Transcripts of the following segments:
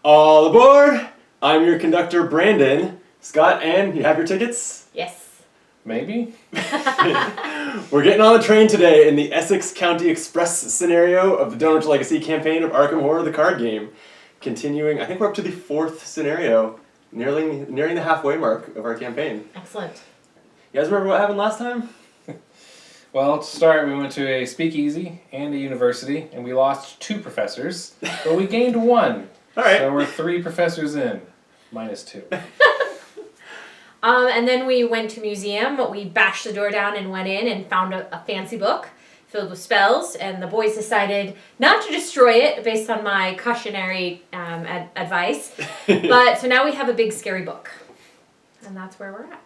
All aboard! I'm your conductor, Brandon. Scott, Ann, you have your tickets? Yes. Maybe? We're getting on the train today in the Essex County Express scenario of the Dunwich Legacy campaign of Arkham Horror, the card game. Continuing, I think we're up to the 4th scenario, nearing the halfway mark of our campaign. Excellent. You guys remember what happened last time? Well, to start, we went to a speakeasy and a university, and we lost 2 professors, but we gained 1. All right. So we're 3 professors in, minus 2. And then we went to a museum. We bashed the door down and went in and found a fancy book filled with spells. And the boys decided not to destroy it based on my cautionary advice. But so now we have a big scary book. And that's where we're at.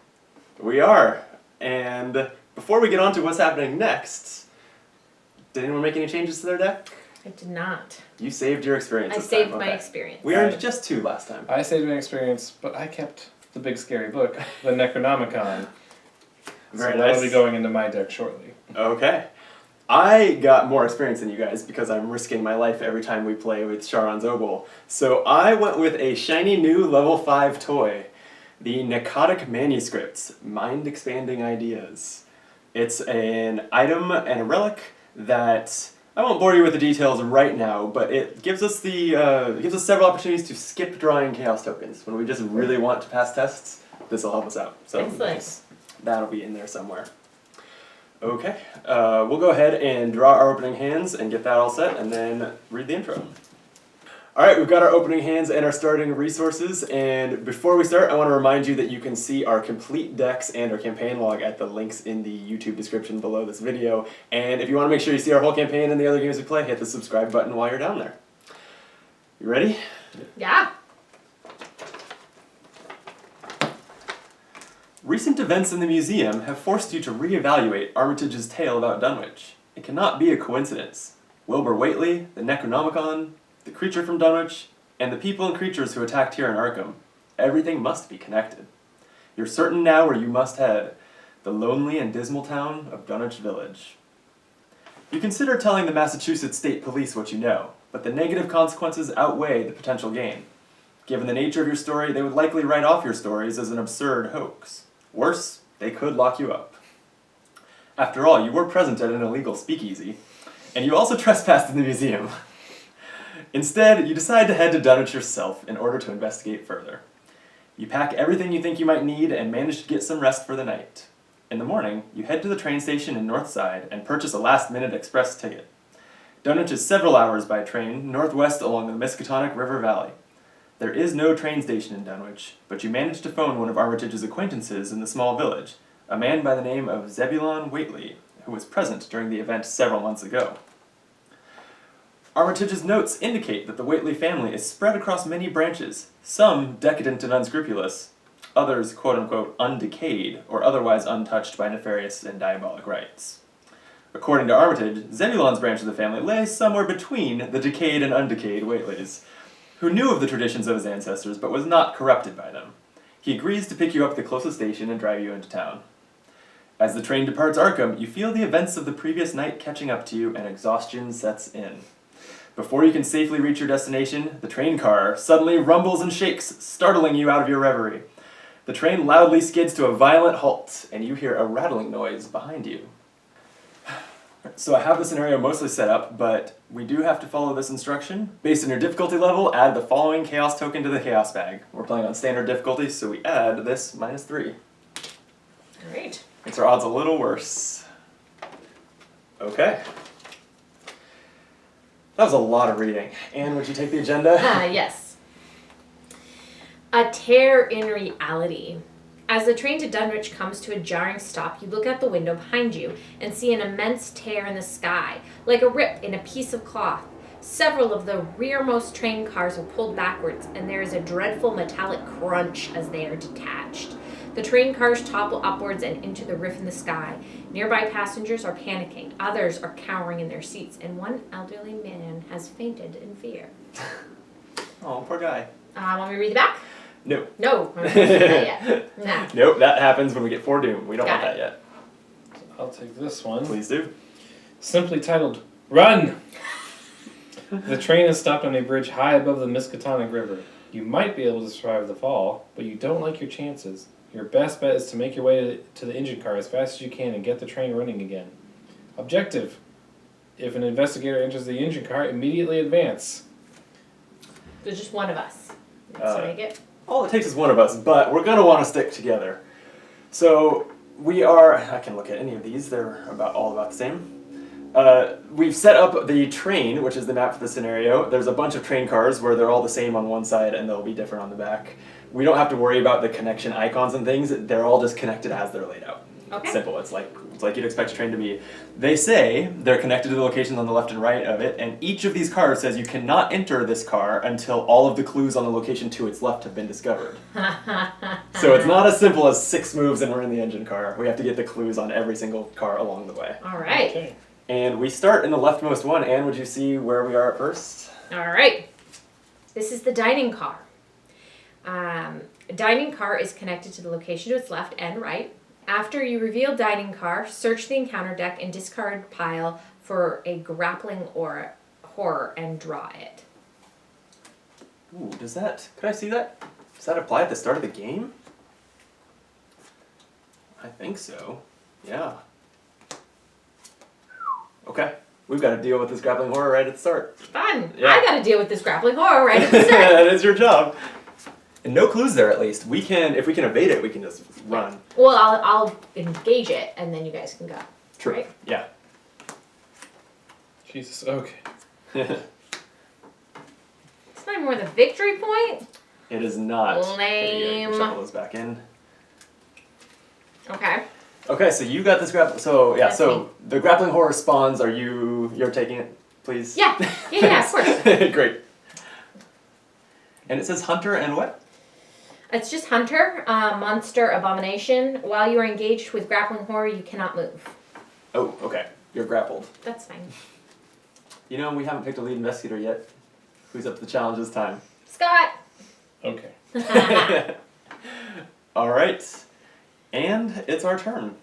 We are. And before we get on to what's happening next, did anyone make any changes to their deck? I did not. You saved your experience I this time. saved my Okay. experience. We earned just 2 last time. I saved my experience, but I kept the big scary book, the Necronomicon. Very so nice. that'll be going into my deck shortly. Okay. I got more experience than you guys because I'm risking my life every time we play with Charon's Obol. So I went with a shiny new level 5 toy, the Narcotic Manuscripts, Mind Expanding Ideas. It's an item and a relic that I won't bore you with the details right now, but it gives us several opportunities to skip drawing chaos tokens when we just really want to pass tests. This will help us out. So Excellent. that'll be in there somewhere. Okay, we'll go ahead and draw our opening hands and get that all set, and then read the intro. All right, we've got our opening hands and our starting resources, and before we start, I want to remind you that you can see our complete decks and our campaign log at the links in the YouTube description below this video, and if you want to make sure you see our whole campaign and the other games we play, hit the subscribe button while you're down there. You ready? Yeah. Recent events in the museum have forced you to reevaluate Armitage's tale about Dunwich. It cannot be a coincidence. Wilbur Whately, the Necronomicon, the creature from Dunwich, and the people and creatures who attacked here in Arkham. Everything must be connected. You're certain now where you must head, the lonely and dismal town of Dunwich Village. You consider telling the Massachusetts State Police what you know, but the negative consequences outweigh the potential gain. Given the nature of your story, they would likely write off your stories as an absurd hoax. Worse, they could lock you up. After all, you were present at an illegal speakeasy, and you also trespassed in the museum. Instead, you decide to head to Dunwich yourself in order to investigate further. You pack everything you think you might need and manage to get some rest for the night. In the morning, you head to the train station in Northside and purchase a last-minute express ticket. Dunwich is several hours by train northwest along the Miskatonic River Valley. There is no train station in Dunwich, but you manage to phone one of Armitage's acquaintances in the small village, a man by the name of Zebulon Whately, who was present during the event several months ago. Armitage's notes indicate that the Whately family is spread across many branches, some decadent and unscrupulous, others quote-unquote undecayed or otherwise untouched by nefarious and diabolic rites. According to Armitage, Zebulon's branch of the family lay somewhere between the decayed and undecayed Whateleys, who knew of the traditions of his ancestors but was not corrupted by them. He agrees to pick you up at the closest station and drive you into town. As the train departs Arkham, you feel the events of the previous night catching up to you and exhaustion sets in. Before you can safely reach your destination, the train car suddenly rumbles and shakes, startling you out of your reverie. The train loudly skids to a violent halt, and you hear a rattling noise behind you. So I have the scenario mostly set up, but we do have to follow this instruction. Based on your difficulty level, add the following chaos token to the chaos bag. We're playing on standard difficulty, so we add this -3. Great. Makes our odds a little worse. Okay. That was a lot of reading. Anne, would you take the agenda? Yes. A tear in reality. As the train to Dunwich comes to a jarring stop, you look out the window behind you and see an immense tear in the sky, like a rip in a piece of cloth. Several of the rearmost train cars are pulled backwards, and there is a dreadful metallic crunch as they are detached. The train cars topple upwards and into the rift in the sky. Nearby passengers are panicking, others are cowering in their seats, and one elderly man has fainted in fear. Oh, poor guy. Want me to read the back? No. No, I'm not reading that yet. Nah. Nope, that happens when we get 4 Doom. We don't Got want it. that yet. I'll take this one. Please do. Simply titled, Run! The train is stopped on a bridge high above the Miskatonic River. You might be able to survive the fall, but you don't like your chances. Your best bet is to make your way to the engine car as fast as you can and get the train running again. Objective. If an investigator enters the engine car, immediately advance. There's just one of us. Let's make it. All it takes is one of us, but we're going to want to stick together. So we are, I can look at any of these, they're all about the same. We've set up the train, which is the map for the scenario. There's a bunch of train cars where they're all the same on one side and they'll be different on the back. We don't have to worry about the connection icons and things. They're all just connected as they're laid out. Okay. It's simple. It's like you'd expect a train to be. They say they're connected to the locations on the left and right of it, and each of these cars says you cannot enter this car until all of the clues on the location to its left have been discovered. So it's not as simple as 6 moves and we're in the engine car. We have to get the clues on every single car along the way. All right. Okay. And we start in the leftmost one. Anne, would you see where we are at first? All right. This is the dining car. Dining car is connected to the location to its left and right. After you reveal dining car, search the encounter deck and discard pile for a grappling or horror and draw it. Ooh, could I see that? Does that apply at the start of the game? I think so. Yeah. Okay. We've got to deal with this grappling horror right at the start. Fun. Yeah. I got to deal with this grappling horror right at the start. That is your job. And no clues there, at least. If we can evade it, we can just run. Well, I'll engage it, and then you guys can go. True. Right? Yeah. Jesus, okay. It's not even worth a victory point. It is not. Lame. Shuffle those back in. Okay. Okay, so you got this grappling. So yeah, That's so me. the grappling horror spawns. You're taking it, please? Yeah, of course. Great. And it says hunter and what? It's just hunter, monster, abomination. While you are engaged with grappling horror, you cannot move. Oh, okay. You're grappled. That's fine. You know, we haven't picked a lead investigator yet. Who's up to the challenge this time? Scott. Okay. All right. And it's our turn.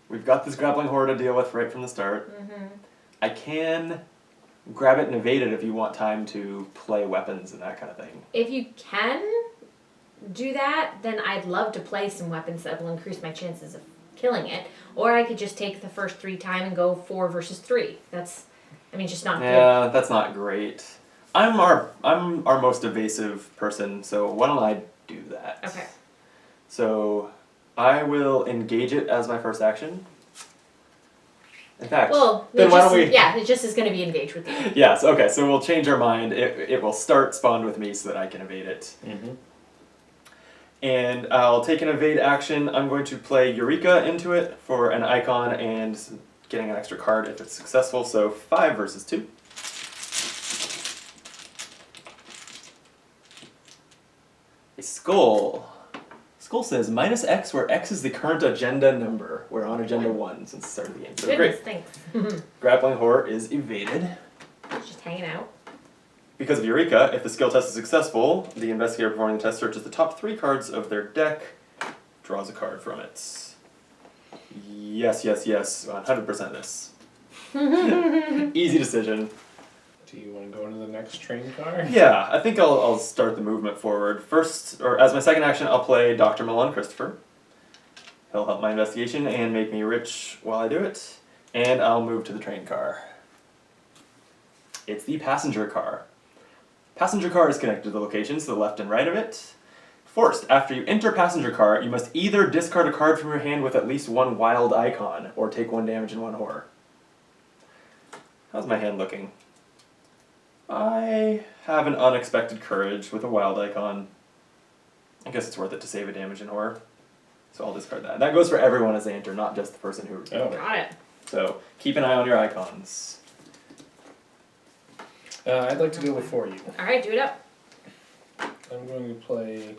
We've got this grappling horror to deal with right from the start. Mm-hmm. I can grab it and evade it if you want time to play weapons and that kind of thing. If you can do that, then I'd love to play some weapons that will increase my chances of killing it. Or I could just take the first 3 time and go 4 versus 3. That's, just not good. Yeah, that's not great. I'm our most evasive person, so why don't I do that? Okay. So I will engage it as my first action. In fact, Well, then why don't we? Yeah, it just is going to be engaged with you. Yes. Okay. So we'll change our mind. It will start spawned with me so that I can evade it. Mm-hmm. And I'll take an evade action. I'm going to play Eureka into it for an icon and getting an extra card if it's successful. So 5 versus 2. A skull. Skull says -X where X is the current agenda number. We're on agenda 1 since the start of the game. So Goodness, great. thanks. Grappling horror is evaded. Just hanging out. Because of Eureka, if the skill test is successful, the investigator performing the test searches the top 3 cards of their deck, draws a card from it. Yes, 100% this. Easy decision. Do you want to go into the next train car? Yeah, I think I'll start the movement forward. First, or as my second action, I'll play Dr. Milan Christopher. He'll help my investigation and make me rich while I do it. And I'll move to the train car. It's the passenger car. Passenger car is connected to the locations to the left and right of it. Forced, after you enter passenger car, you must either discard a card from your hand with at least 1 wild icon, or take 1 damage and 1 horror. How's my hand looking? I have an unexpected courage with a wild icon. I guess it's worth it to save a damage and horror. So I'll discard that. That goes for everyone as they enter, not just the person who revealed it. Got it. So keep an eye on your icons. I'd like to go before you. Alright, do it up. I'm going to play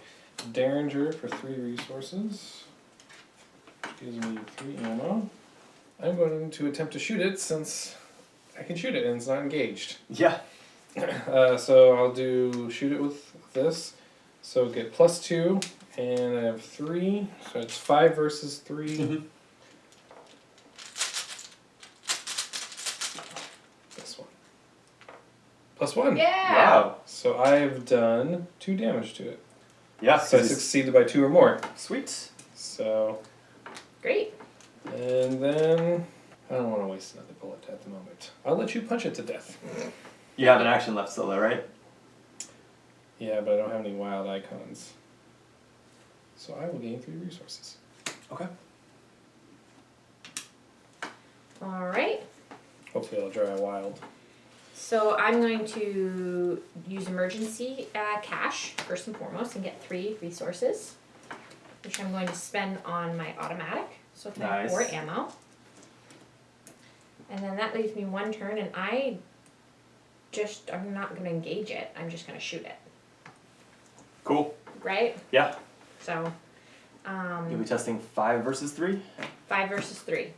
Derringer for 3 resources. Gives me 3 ammo. I'm going to attempt to shoot it since I can shoot it and it's not engaged. Yeah. So I'll shoot it with this. So get +2, and I have 3, so it's 5 versus 3. Mm-hmm. This one. +1. Yeah. Wow. So I've done 2 damage to it. Yeah. So I succeeded by 2 or more. Sweet. So, Great. and then I don't want to waste another bullet at the moment. I'll let you punch it to death. You have an action left still, though, right? Yeah, but I don't have any wild icons. So I will gain 3 resources. Okay. All right. Hopefully I'll draw a wild. So I'm going to use emergency cash first and foremost and get 3 resources, which I'm going to spend on my automatic. So if I have Nice. 4 ammo. And then that leaves me 1 turn, and I'm not going to engage it. I'm just going to shoot it. Cool. Right? Yeah. So, You'll be testing 5 versus 3? 5 versus 3.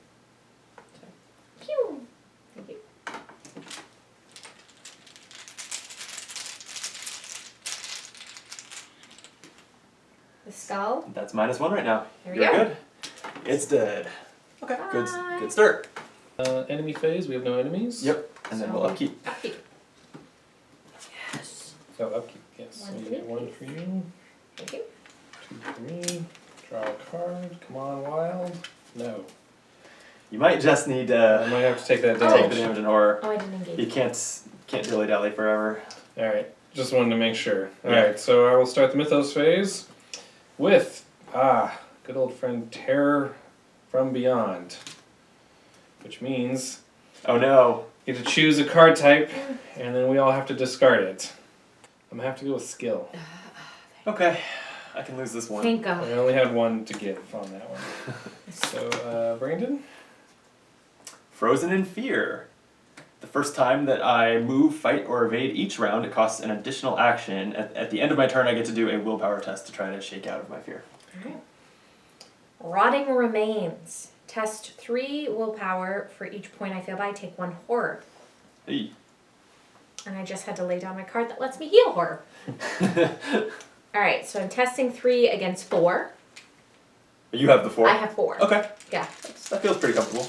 So, pew! Thank you. The skull. That's -1 right now. There we You're go. good. It's dead. Okay. Good. Bye. Good start. Enemy phase, we have no enemies. Yep. And then we'll upkeep. Upkeep. Yes. So upkeep, yes. So One you for get me, 1 for you, Thank you. 2 for me. Draw a card. Come on, wild. No. You might just need I to might have to take that take the damage. damage in horror. Oh, I didn't engage. You can't dilly dally forever. Alright, just wanted to make sure. Yeah. Alright, so I will start the Mythos phase with, good old friend Terror from Beyond. Which means Oh no. you get to choose a card type, and then we all have to discard it. I'm gonna have to go with skill. Okay. I can lose this one. Thank God. I only had 1 to give on that one. So, Brandon? Frozen in Fear. The first time that I move, fight, or evade each round, it costs an additional action. At the end of my turn, I get to do a willpower test to try to shake out of my fear. Alright. Rotting Remains. Test 3 willpower for each point I fail by. Take 1 horror. Hey. And I just had to lay down my card that lets me heal horror. Alright, so I'm testing 3 against 4. You have the 4? I have 4. Okay. Yeah. That feels pretty comfortable.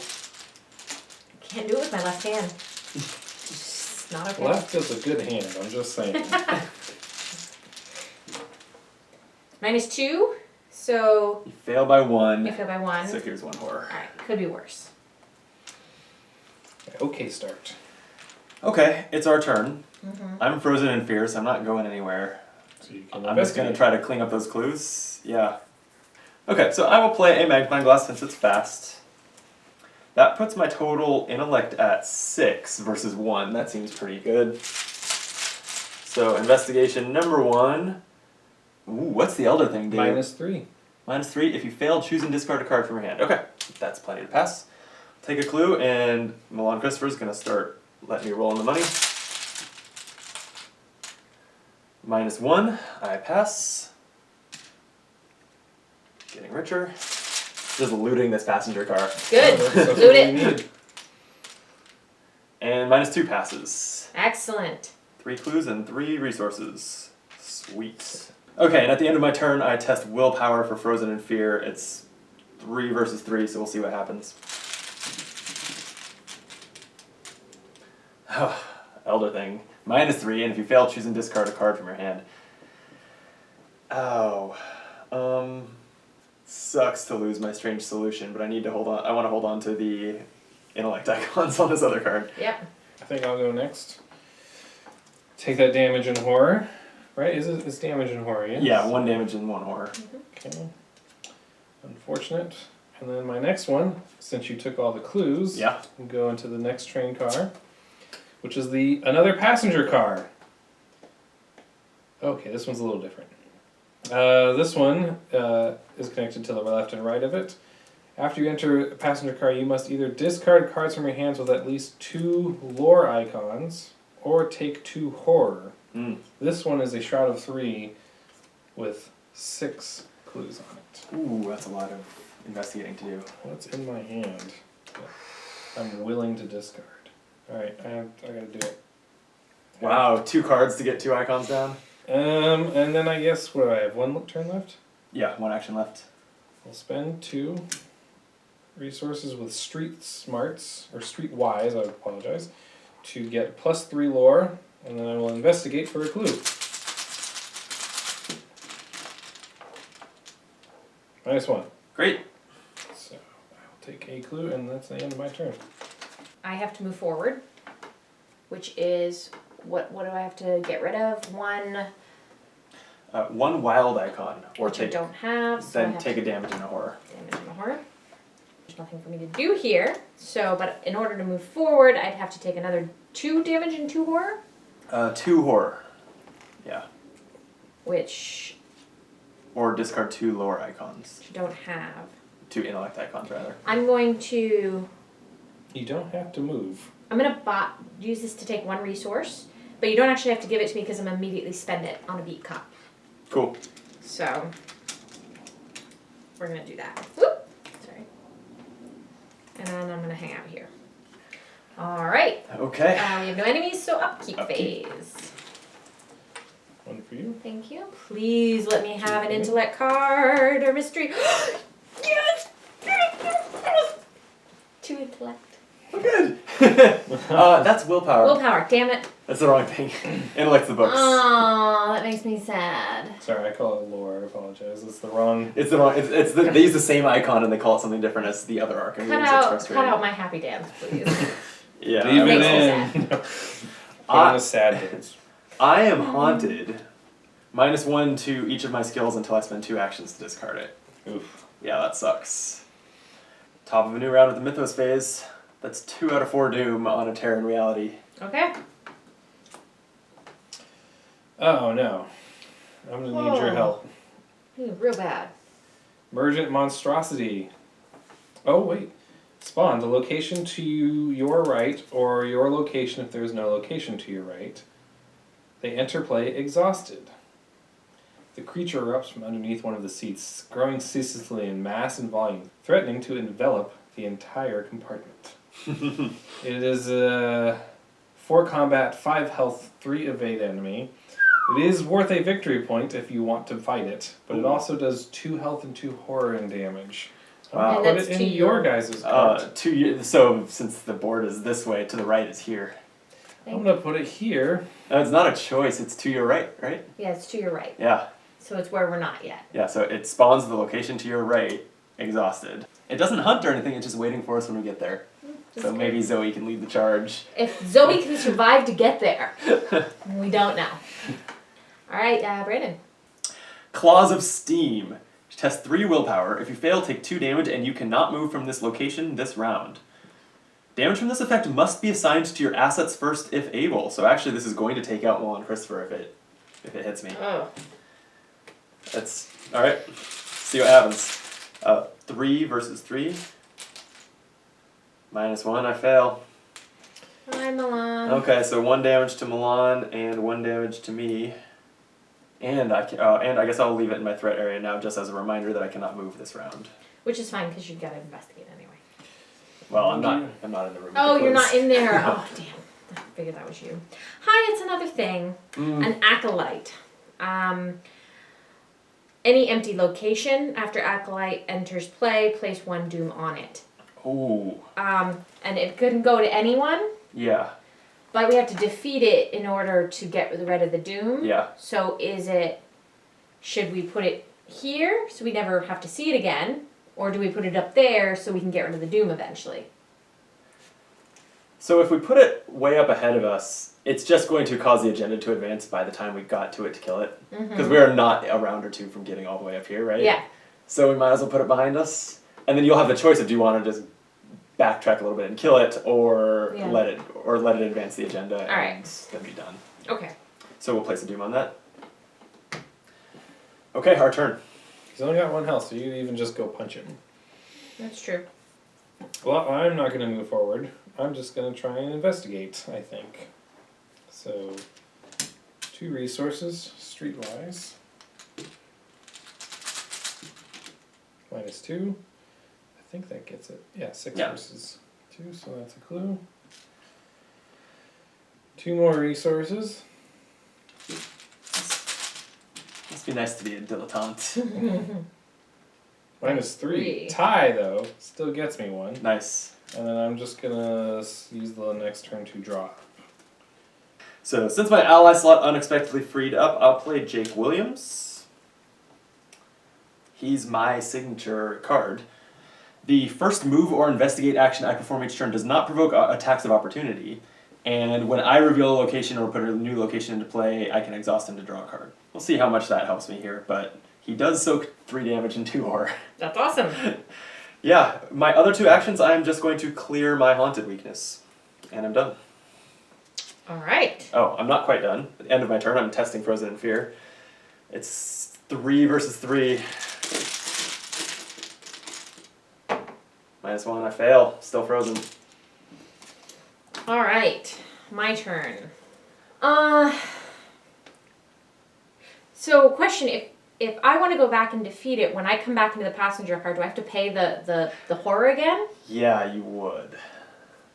Can't do it with my left hand. It's not okay. Left is a good hand, I'm just saying. -2, so You fail by 1. I fail by 1. So here's 1 horror. Alright, could be worse. Okay, start. Okay, it's our turn. Mm-hmm. I'm frozen in fear, so I'm not going anywhere. So you can I'm just going to investigate. try to clean up those clues. Yeah. Okay, so I will play a magnifying glass since it's fast. That puts my total intellect at 6 versus 1. That seems pretty good. So investigation number 1. Ooh, what's the elder thing do? -3. -3. If you fail, choose and discard a card from your hand. Okay, that's plenty to pass. Take a clue, and Milan Christopher's going to start letting me roll in the money. -1, I pass. Getting richer. Just looting this passenger car. Good. That's Loot what we it. need. And -2 passes. Excellent. 3 clues and 3 resources. Sweet. Okay, and at the end of my turn, I test willpower for Frozen in Fear. It's 3 versus 3, so we'll see what happens. Elder thing. -3, and if you fail, choose and discard a card from your hand. Oh. Sucks to lose my strange solution, but I need to hold on. I want to hold on to the intellect icons on this other card. Yep. I think I'll go next. Take that damage in horror. Right? It's damage in horror, yes? Yeah, 1 damage and 1 horror. Okay. Unfortunate. And then my next one, since you took all the clues, Yeah. we'll go into the next train car, which is another passenger car. Okay, this one's a little different. This one is connected to the left and right of it. After you enter a passenger car, you must either discard cards from your hands with at least 2 lore icons, or take 2 horror. Mm. This one is a Shroud of 3 with 6 clues on it. Ooh, that's a lot of investigating to do. What's in my hand that I'm willing to discard? Alright, I gotta do it. Wow, 2 cards to get 2 icons down? And then I guess, what do I have? 1 turn left? Yeah, 1 action left. I'll spend 2 resources with Street Smarts, or Street Wise, I apologize, to get +3 lore And then I will investigate for a clue. -1. Great. So I will take a clue, and that's the end of my turn. I have to move forward, which is what do I have to get rid of? One, One wild icon, or which I take don't have. So I then have take a damage in a horror. damage and a horror. There's nothing for me to do here. So, but in order to move forward, I'd have to take another 2 damage and 2 horror, 2 horror. Yeah. which Or discard 2 lower icons. I don't have. 2 intellect icons, rather. I'm going to. You don't have to move. I'm gonna use this to take 1 resource, but you don't actually have to give it to me because I'm immediately spend it on a beat cup. Cool. So we're gonna do that. Whoop! Sorry. And then I'm gonna hang out here. All right. Okay. We have no enemies, so upkeep Upkeep. phase. 1 for you. Thank you. Please let me have an intellect card or mystery. Yes! 2 intellect. Oh, good. That's willpower. Willpower. Damn it. That's the wrong thing. Intellect's the books. Oh, that makes me sad. Sorry, I call it lore. I apologize. It's the wrong. It's the wrong. They use the same icon and they call it something different as the other Arkham games. It's frustrating. Cut out my happy dance, please. Yeah. Leave it makes me in. Put on a sad dance. I am haunted. -1 to each of my skills until I spend 2 actions to discard it. Oof. Yeah, that sucks. Top of a new round with the Mythos phase. That's 2 out of 4 doom on a tear in reality. Okay. Oh no. I'm gonna need your Whoa. help. Ooh, real bad. Emergent monstrosity. Oh wait. Spawn the location to your right, or your location if there is no location to your right. They enter play exhausted. The creature erupts from underneath one of the seats, growing ceaselessly in mass and volume, threatening to envelop the entire compartment. It is a 4 combat, 5 health, 3 evade enemy. It is worth a victory point if you want to fight it, but it also does 2 health and 2 horror and damage. Wow. Put And it that's in to your your- guys' cart. So since the board is this way, to the right is here. I'm gonna put it here. No, it's not a choice. It's to your right, right? Yeah, it's to your right. Yeah. So it's where we're not yet. Yeah. So it spawns the location to your right, exhausted. It doesn't hunt or anything. It's just waiting for us when we get there. Just So maybe Zoe can lead the charge. if Zoe can survive to get there, we don't know. All right, Brandon. Claws of Steam. Test 3 willpower. If you fail, take 2 damage, and you cannot move from this location this round. Damage from this effect must be assigned to your assets first if able. So actually, this is going to take out Will and Christopher if it hits me. Oh. That's all right. See what happens. 3 versus 3. -1. I fail. Hi, Milan. Okay, so 1 damage to Milan and 1 damage to me. And I guess I'll leave it in my threat area now, just as a reminder that I cannot move this round. Which is fine because you've got to investigate anyway. Well, I'm not in the room. with Oh, the you're clues. not in there. Oh, damn. I figured that was you. Hi, it's another thing. An acolyte. Any empty location after acolyte enters play, place 1 doom on it. Ooh. And it couldn't go to anyone, Yeah. but we have to defeat it in order to get rid of the doom. Yeah. So should we put it here so we never have to see it again? Or do we put it up there so we can get rid of the doom eventually? So if we put it way up ahead of us, it's just going to cause the agenda to advance by the time we got to it to kill it. Because we are not a round or 2 from getting all the way up here, right? Yeah. So we might as well put it behind us. And then you'll have the choice of do you want to just backtrack a little bit and kill it, or Yeah. let it advance the agenda and Alright. then be done. Okay. So we'll place a doom on that. Okay, our turn. He's only got 1 health, so you even just go punch him. That's true. Well, I'm not gonna move forward. I'm just gonna try and investigate, I think. So, 2 resources, streetwise. -2. I think that gets it. Yeah, 6 Yeah. versus 2, so that's a clue. 2 more resources. Must be nice to be a dilettante. -3. Tie, though, still gets me 1. Nice. And then I'm just gonna use the next turn to draw. So since my ally slot unexpectedly freed up, I'll play Jake Williams. He's my signature card. The first move or investigate action I perform each turn does not provoke attacks of opportunity. And when I reveal a location or put a new location into play, I can exhaust him to draw a card. We'll see how much that helps me here, but he does soak 3 damage and 2 horror. That's awesome. Yeah, my other 2 actions, I'm just going to clear my haunted weakness. And I'm done. All right. Oh, I'm not quite done. At the end of my turn, I'm testing Frozen in Fear. It's 3 versus 3. -1, I fail. Still frozen. All right. My turn. So question, if I want to go back and defeat it, when I come back into the passenger car, do I have to pay the horror again? Yeah, you would.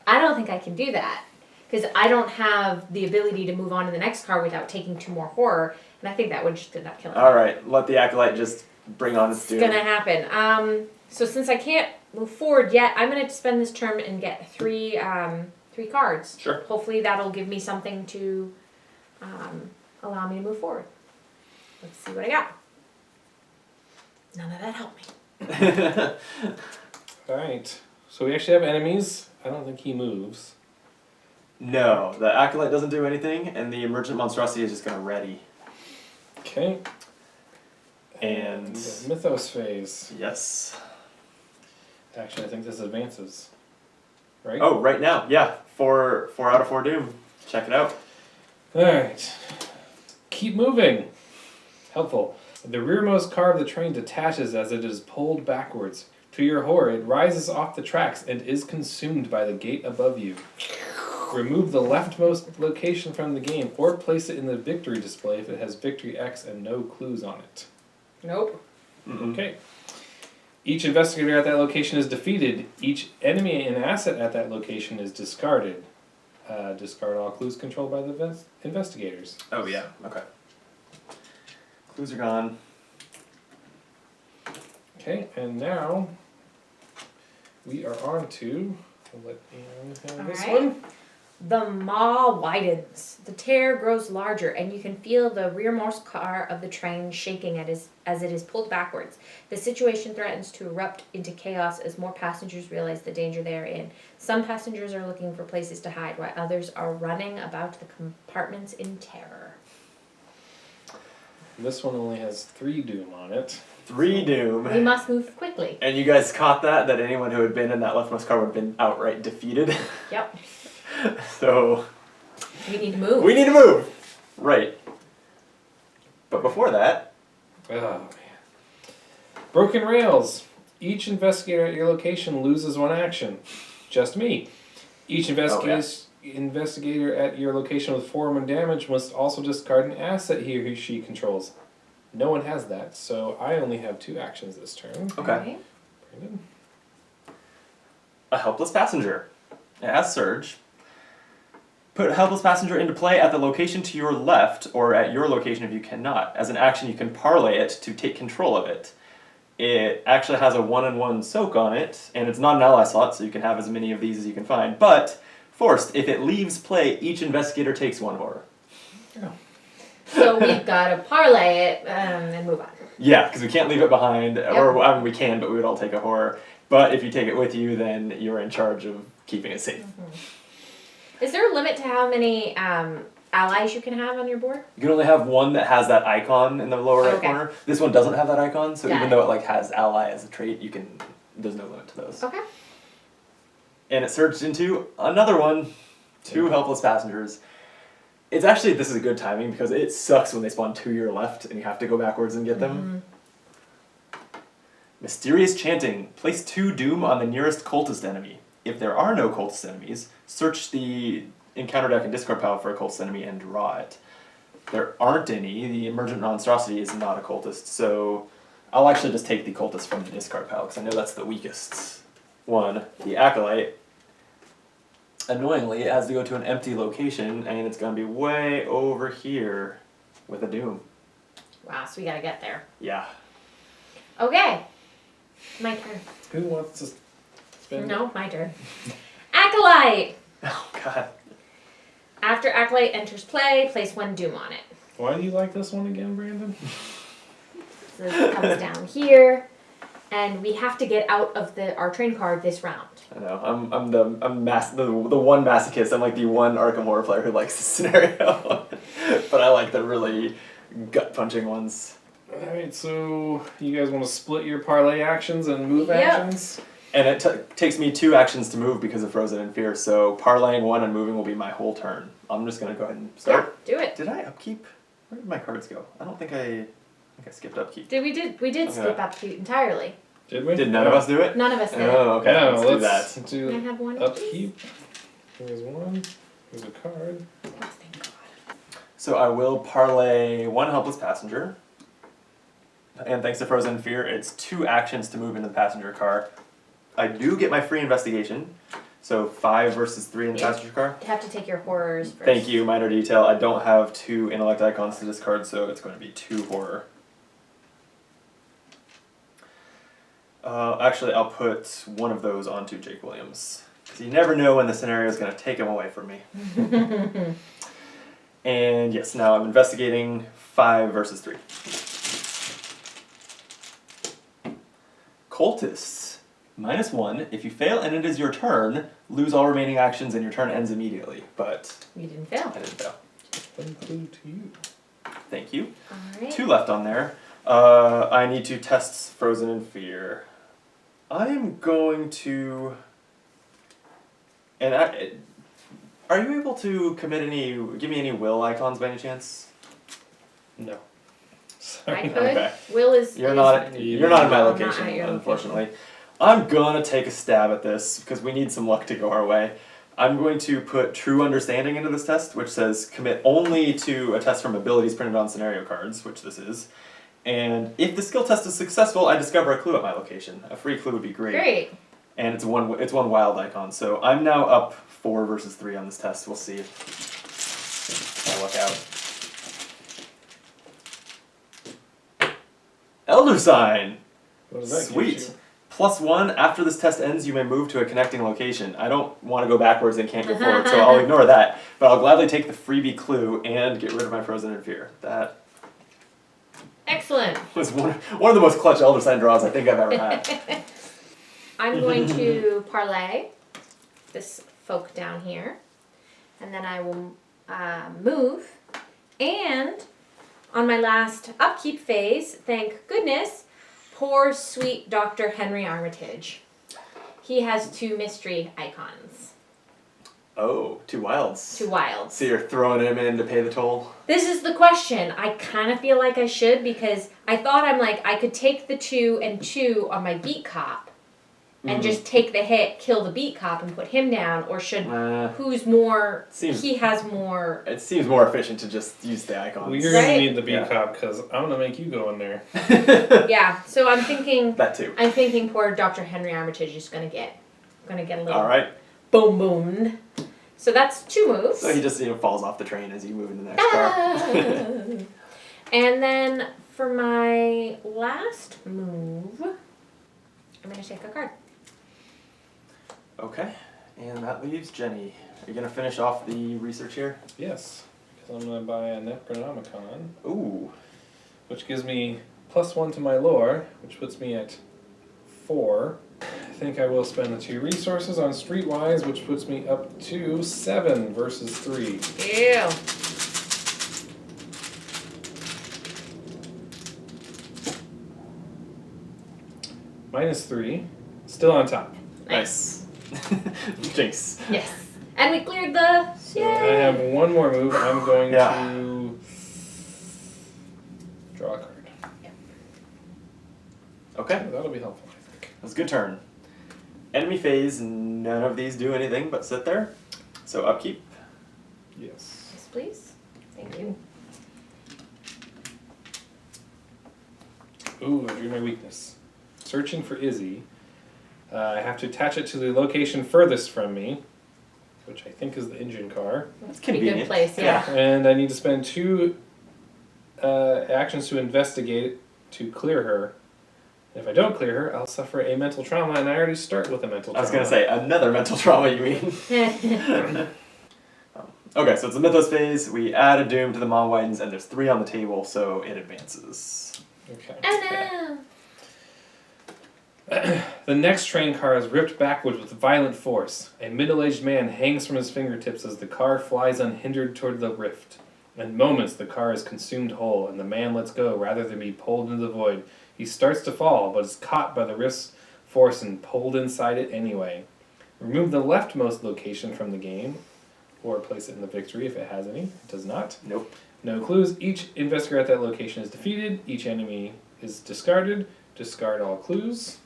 I don't think I can do that. Because I don't have the ability to move on to the next car without taking 2 more horror. And I think that would just end up killing me. Alright, let the Acolyte just bring on its doom. It's gonna happen. So since I can't move forward yet, I'm gonna spend this turn and get 3 cards. Sure. Hopefully that'll give me something to allow me to move forward. Let's see what I got. None of that helped me. Alright. So we actually have enemies. I don't think he moves. No, the Acolyte doesn't do anything, and the Emergent Monstrosity is just gonna ready. Okay. And... Mythos phase. Yes. Actually, I think this advances. Right? Oh, right now, yeah. 4 out of 4 doom. Check it out. Alright. Keep moving. Helpful. The rearmost car of the train detaches as it is pulled backwards. To your horror, it rises off the tracks and is consumed by the gate above you. Remove the leftmost location from the game or place it in the victory display if it has victory X and no clues on it. Nope. Mm-mm. Okay. Each investigator at that location is defeated. Each enemy and asset at that location is discarded. Discard all clues controlled by the investigators. Oh, yeah. Okay. Clues are gone. Okay, and now we are on to... I'll let Aaron have this Alright. one. The maw widens. The tear grows larger, and you can feel the rearmost car of the train shaking as it is pulled backwards. The situation threatens to erupt into chaos as more passengers realize the danger they are in. Some passengers are looking for places to hide, while others are running about the compartments in terror. This one only has 3 doom on it. 3 doom. We must move quickly. And you guys caught that anyone who had been in that leftmost car would have been outright defeated. Yep. So... We need to move. we need to move! Right. But before that... Oh, man. Broken rails. Each investigator at your location loses 1 action. Just me. Each investigator at your location with 4 or more damage must also discard an asset he or she controls. No one has that, so I only have 2 actions this turn. Okay. Alright. Brandon? A helpless passenger. As Surge. Put a helpless passenger into play at the location to your left, or at your location if you cannot. As an action, you can parlay it to take control of it. It actually has a 1/1 soak on it, and it's not an ally slot, so you can have as many of these as you can find. But, forced, if it leaves play, each investigator takes 1 horror. Oh. So we've got to parlay it and move on. Yeah, because we can't leave it behind, Yep. or I mean, we can, but we would all take a horror. But if you take it with you, then you're in charge of keeping it safe. Is there a limit to how many allies you can have on your board? You can only have 1 that has that icon in the lower right Okay. corner. This one doesn't have that icon, so Got even it. though it like has ally as a trait, you can. There's no limit to those. Okay. And it surged into another one, 2 helpless passengers. It's actually, this is a good timing because it sucks when they spawn to your left and you have to go backwards and get them. Mysterious chanting. Place 2 doom on the nearest cultist enemy. If there are no cultist enemies, search the encounter deck and discard pile for a cultist enemy and draw it. There aren't any. The emergent monstrosity is not a cultist, so I'll actually just take the cultist from the discard pile because I know that's the weakest one. The Acolyte, annoyingly, it has to go to an empty location, and it's going to be way over here with a doom. Wow, so we got to get there. Yeah. Okay. My turn. Who wants to spend? No, my turn. Acolyte! Oh, God. After Acolyte enters play, place 1 doom on it. Why do you like this one again, Brandon? So this comes down here, and we have to get out of our train card this round. I know. I'm the one masochist. I'm like the one Arkham horror player who likes this scenario, but I like the really gut punching ones. All right, so you guys want to split your parlay actions and move Yep. actions? And it takes me 2 actions to move because of Frozen in Fear. So parlaying 1 and moving will be my whole turn. I'm just gonna go ahead and start. Yeah, do it. Did I upkeep? Where did my cards go? I don't think I skipped upkeep. We did skip upkeep entirely. Did we? Did none of us do it? None of us did. Oh, okay. No, let's do that. do Can I have one? upkeep. Here's one. Here's a card. Oh, thank God. So I will parlay 1 helpless passenger. And thanks to Frozen in Fear, it's 2 actions to move in the passenger car. I do get my free investigation. So 5 versus 3 in the passenger car. You have to take your horrors first. Thank you, minor detail. I don't have 2 intellect icons to discard, so it's going to be 2 horror. Actually, I'll put one of those onto Jake Williams. Because you never know when the scenario is going to take him away from me. And yes, now I'm investigating 5 versus 3. Cultists. -1. If you fail and it is your turn, lose all remaining actions and your turn ends immediately. But You didn't fail. I didn't fail. One clue to you. Thank you. Alright. 2 left on there. I need to test Frozen in Fear. I am going to... And are you able to give me any will icons by any chance? No. I Sorry. could. Okay. Will is. You're is- not in my not location, at your unfortunately. I'm gonna take a stab at this because we need some luck to go our way. I'm going to put True Understanding into this test, which says commit only to a test from abilities printed on scenario cards, which this is. And if the skill test is successful, I discover a clue at my location. A free clue would be great. Great. And it's one wild icon. So I'm now up 4 versus 3 on this test. We'll see if I luck out. Elder Sign! What does that Sweet. get you? +1, after this test ends, you may move to a connecting location. I don't want to go backwards and can't go forward, so I'll ignore that. But I'll gladly take the freebie clue and get rid of my Frozen in Fear. That Excellent. was one of the most clutch Elder Sign draws I think I've ever had. I'm going to parlay this folk down here, and then I will move. And on my last upkeep phase, thank goodness, poor sweet Dr. Henry Armitage. He has 2 mystery icons. Oh, 2 wilds. 2 wilds. So you're throwing him in to pay the toll? This is the question. I kind of feel like I should because I thought I could take the 2 and 2 on my beat cop and just take the hit, kill the beat cop and put him down, or should who's more he has more. It seems more efficient to just use the icons. Well, you're going Right? to need the beat Yeah. cop because I'm going to make you go in there. Yeah, so I'm thinking That too. I'm thinking poor Dr. Henry Armitage is gonna get a little Alright. boom boom. So that's 2 moves. So he just falls off the train as you move into the next car. And then for my last move, I'm gonna take a card. Okay, and that leaves Jenny. Are you gonna finish off the research here? Yes. Because I'm going to buy a Necronomicon, Ooh. which gives me +1 to my lore, which puts me at 4. I think I will spend the 2 resources on Streetwise, which puts me up to 7 versus 3. Ew. -3. Still on top. Nice. Jinx. Yes. And we cleared the. So I have one more move. I'm going to draw a card. Okay, That'll be helpful, I think. that's a good turn. Enemy phase, none of these do anything but sit there. So upkeep. Yes. Yes, please. Thank you. Ooh, I drew my weakness. Searching for Izzy. I have to attach it to the location furthest from me, which I think is the engine car. That's Pretty good convenient. place, yeah. And I need to spend 2 actions to investigate to clear her. And if I don't clear her, I'll suffer a mental trauma, and I already start with a mental trauma. I was gonna say, another mental trauma, you mean? Okay, so it's the Mythos phase. We add a Doom to the Mawwidens, and there's 3 on the table, so it advances. Okay. Oh The next train car is ripped backwards with violent force. A middle-aged man hangs from his fingertips as the car flies unhindered toward the rift. In moments, the car is consumed whole, and the man lets go rather than be pulled into the void. He starts to fall, but is caught by the rift's force and pulled inside it anyway. Remove the leftmost location from the game, or place it in the victory if it has any. It does not. Nope. No clues. Each investigator at that location is defeated. Each enemy is discarded. Discard all clues.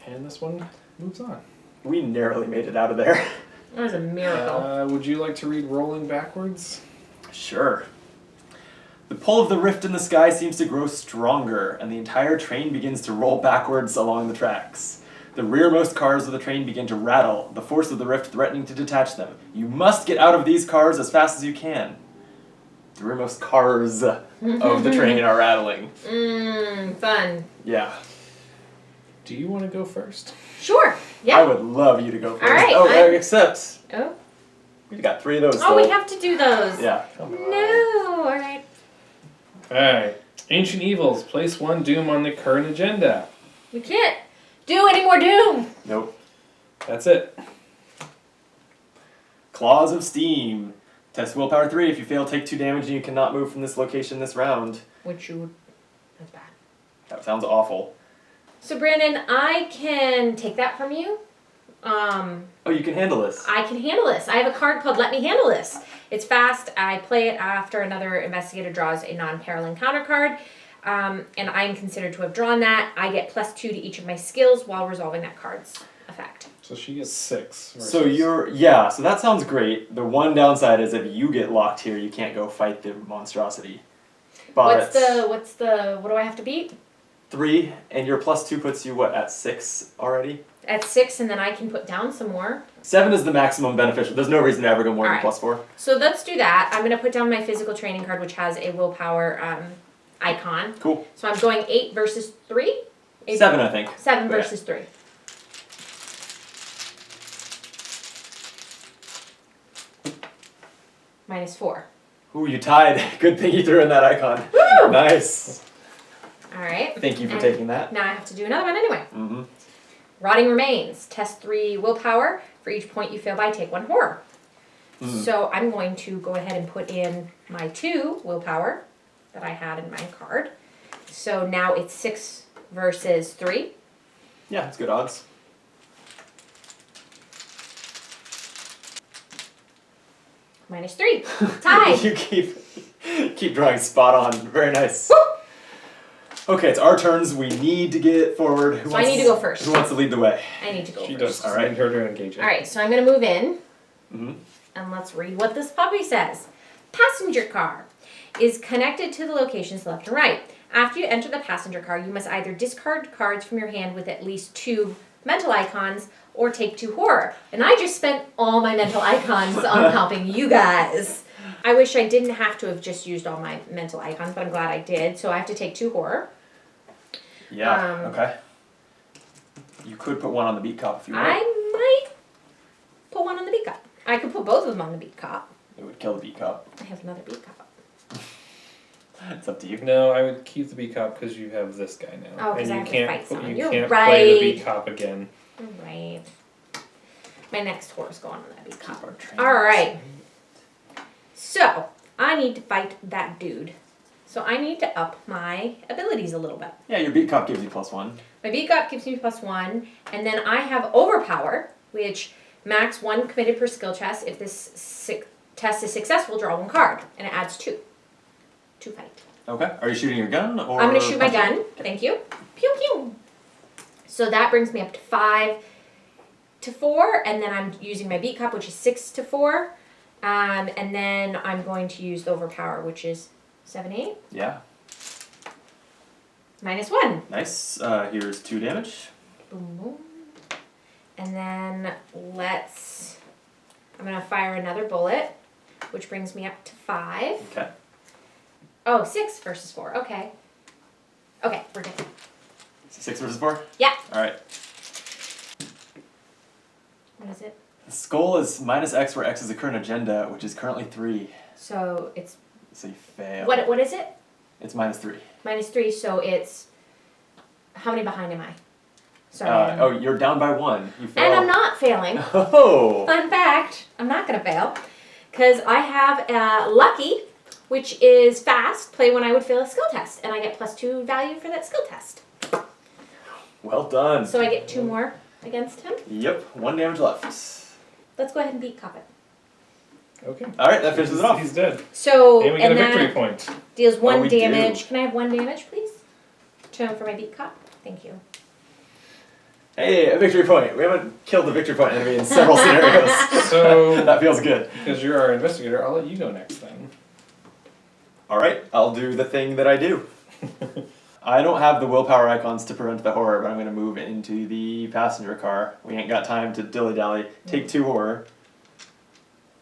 And this one moves on. We narrowly made it out of there. That was a miracle. Would you like to read Rolling Backwards? Sure. The pull of the rift in the sky seems to grow stronger, and the entire train begins to roll backwards along the tracks. The rearmost cars of the train begin to rattle, the force of the rift threatening to detach them. You must get out of these cars as fast as you can. The rearmost cars of the train are rattling. Fun. Yeah. Do you want to go first? Sure. Yeah. I would love you to go first. All right, Except Oh. we've got 3 of those. Oh, we still. have to do those. Yeah. No. All right. Alright. Ancient Evils. Place 1 Doom on the current agenda. We can't do any more Doom. Nope. That's it. Claws of Steam. Test willpower 3. If you fail, take 2 damage and you cannot move from this location this round. Which you would. That's bad. That sounds awful. So Brandon, I can take that from you. Oh, you can handle this. I can handle this. I have a card called Let Me Handle This. It's fast. I play it after another investigator draws a non-peril encounter card. And I am considered to have drawn that. I get +2 to each of my skills while resolving that card's effect. So she gets 6. So so that sounds great. The one downside is if you get locked here, you can't go fight the monstrosity. But What do I have to beat? 3, and your +2 puts you, at 6 already? At 6, and then I can put down some more. 7 is the maximum beneficial. There's no reason to ever go more than Alright. +4. So let's do that. I'm going to put down my physical training card, which has a willpower icon. Cool. So I'm going 8 versus 3? 7, I think. 7 But yeah. versus 3. -4. Ooh, you tied. Good thing you threw in that icon. Woo! Nice. Alright. Thank you for And taking that. Now I have to do another one anyway. Mm-hmm. Rotting Remains. Test 3 willpower. For each point you fail by, take 1 horror. So I'm going to go ahead and put in my 2 willpower that I had in my card. So now it's 6 versus 3. Yeah, it's good odds. -3. Tied. You keep drawing spot on. Very nice. Woo! Okay, it's our turns. We need to get forward. So I need to go first. Who wants to lead the way? I need to go She first. does. All right. Need her to engage it. Alright, so I'm going to move in. Mm-hmm. And let's read what this puppy says. Passenger car is connected to the locations left and right. After you enter the passenger car, you must either discard cards from your hand with at least 2 mental icons or take 2 horror. And I just spent all my mental icons on helping you guys. I wish I didn't have to have just used all my mental icons, but I'm glad I did. So I have to take 2 horror. Yeah, okay. You could put 1 on the beat cop if you want. I might put 1 on the beat cop. I could put both of them on the beat cop. It would kill the beat cop. I have another beat cop. It's up to you. No, I would keep the beat cop because you have this guy now. Oh, 'cause and I you have to can't fight someone. You You're can't play the right. beat cop again. Right. My next horse going on that beat cop. Keep our train. Alright. So, I need to fight that dude. So I need to up my abilities a little bit. Yeah, your beat cop gives you +1. My beat cop gives me +1, and then I have overpower, which max 1 committed per skill test. If this test is successful, draw 1 card, and it adds 2 to fight. Okay. Are you shooting your gun or? I'm going to shoot my punching? gun. Thank you. Pew pew. So that brings me up to 5 to 4, and then I'm using my beat cop, which is 6 to 4, and then I'm going to use the overpower, which is 7, 8. Yeah. -1. Nice. Here's 2 damage. Boom boom. And then I'm going to fire another bullet, which brings me up to 5. Okay. Oh, 6 versus 4. Okay. Okay, we're good. 6 versus 4? Yeah. Alright. What is it? Skull is minus X where X is the current agenda, which is currently 3. So it's So you fail. what is it? It's minus 3. -3. So it's how many behind am I? Sorry. Oh, you're down by 1. You fail. And I'm not failing. Oh. Fun fact: I'm not gonna fail because I have lucky, which is fast. Play when I would fail a skill test, and I get +2 value for that skill test. Well done. So I get 2 more against him. Yep, 1 damage left. Let's go ahead and beat Coppet. Okay. All right, that finishes it off. He's dead. So And we get a that victory point. deals 1 we do. damage. Can I have 1 damage, please? To him for my beat cop. Thank you. Hey, a victory point. We haven't killed the victory point enemy in several scenarios. So, That feels good. because you're our investigator, I'll let you go next then. All right, I'll do the thing that I do. I don't have the willpower icons to prevent the horror, but I'm going to move into the passenger car. We ain't got time to dilly-dally. Take 2 horror.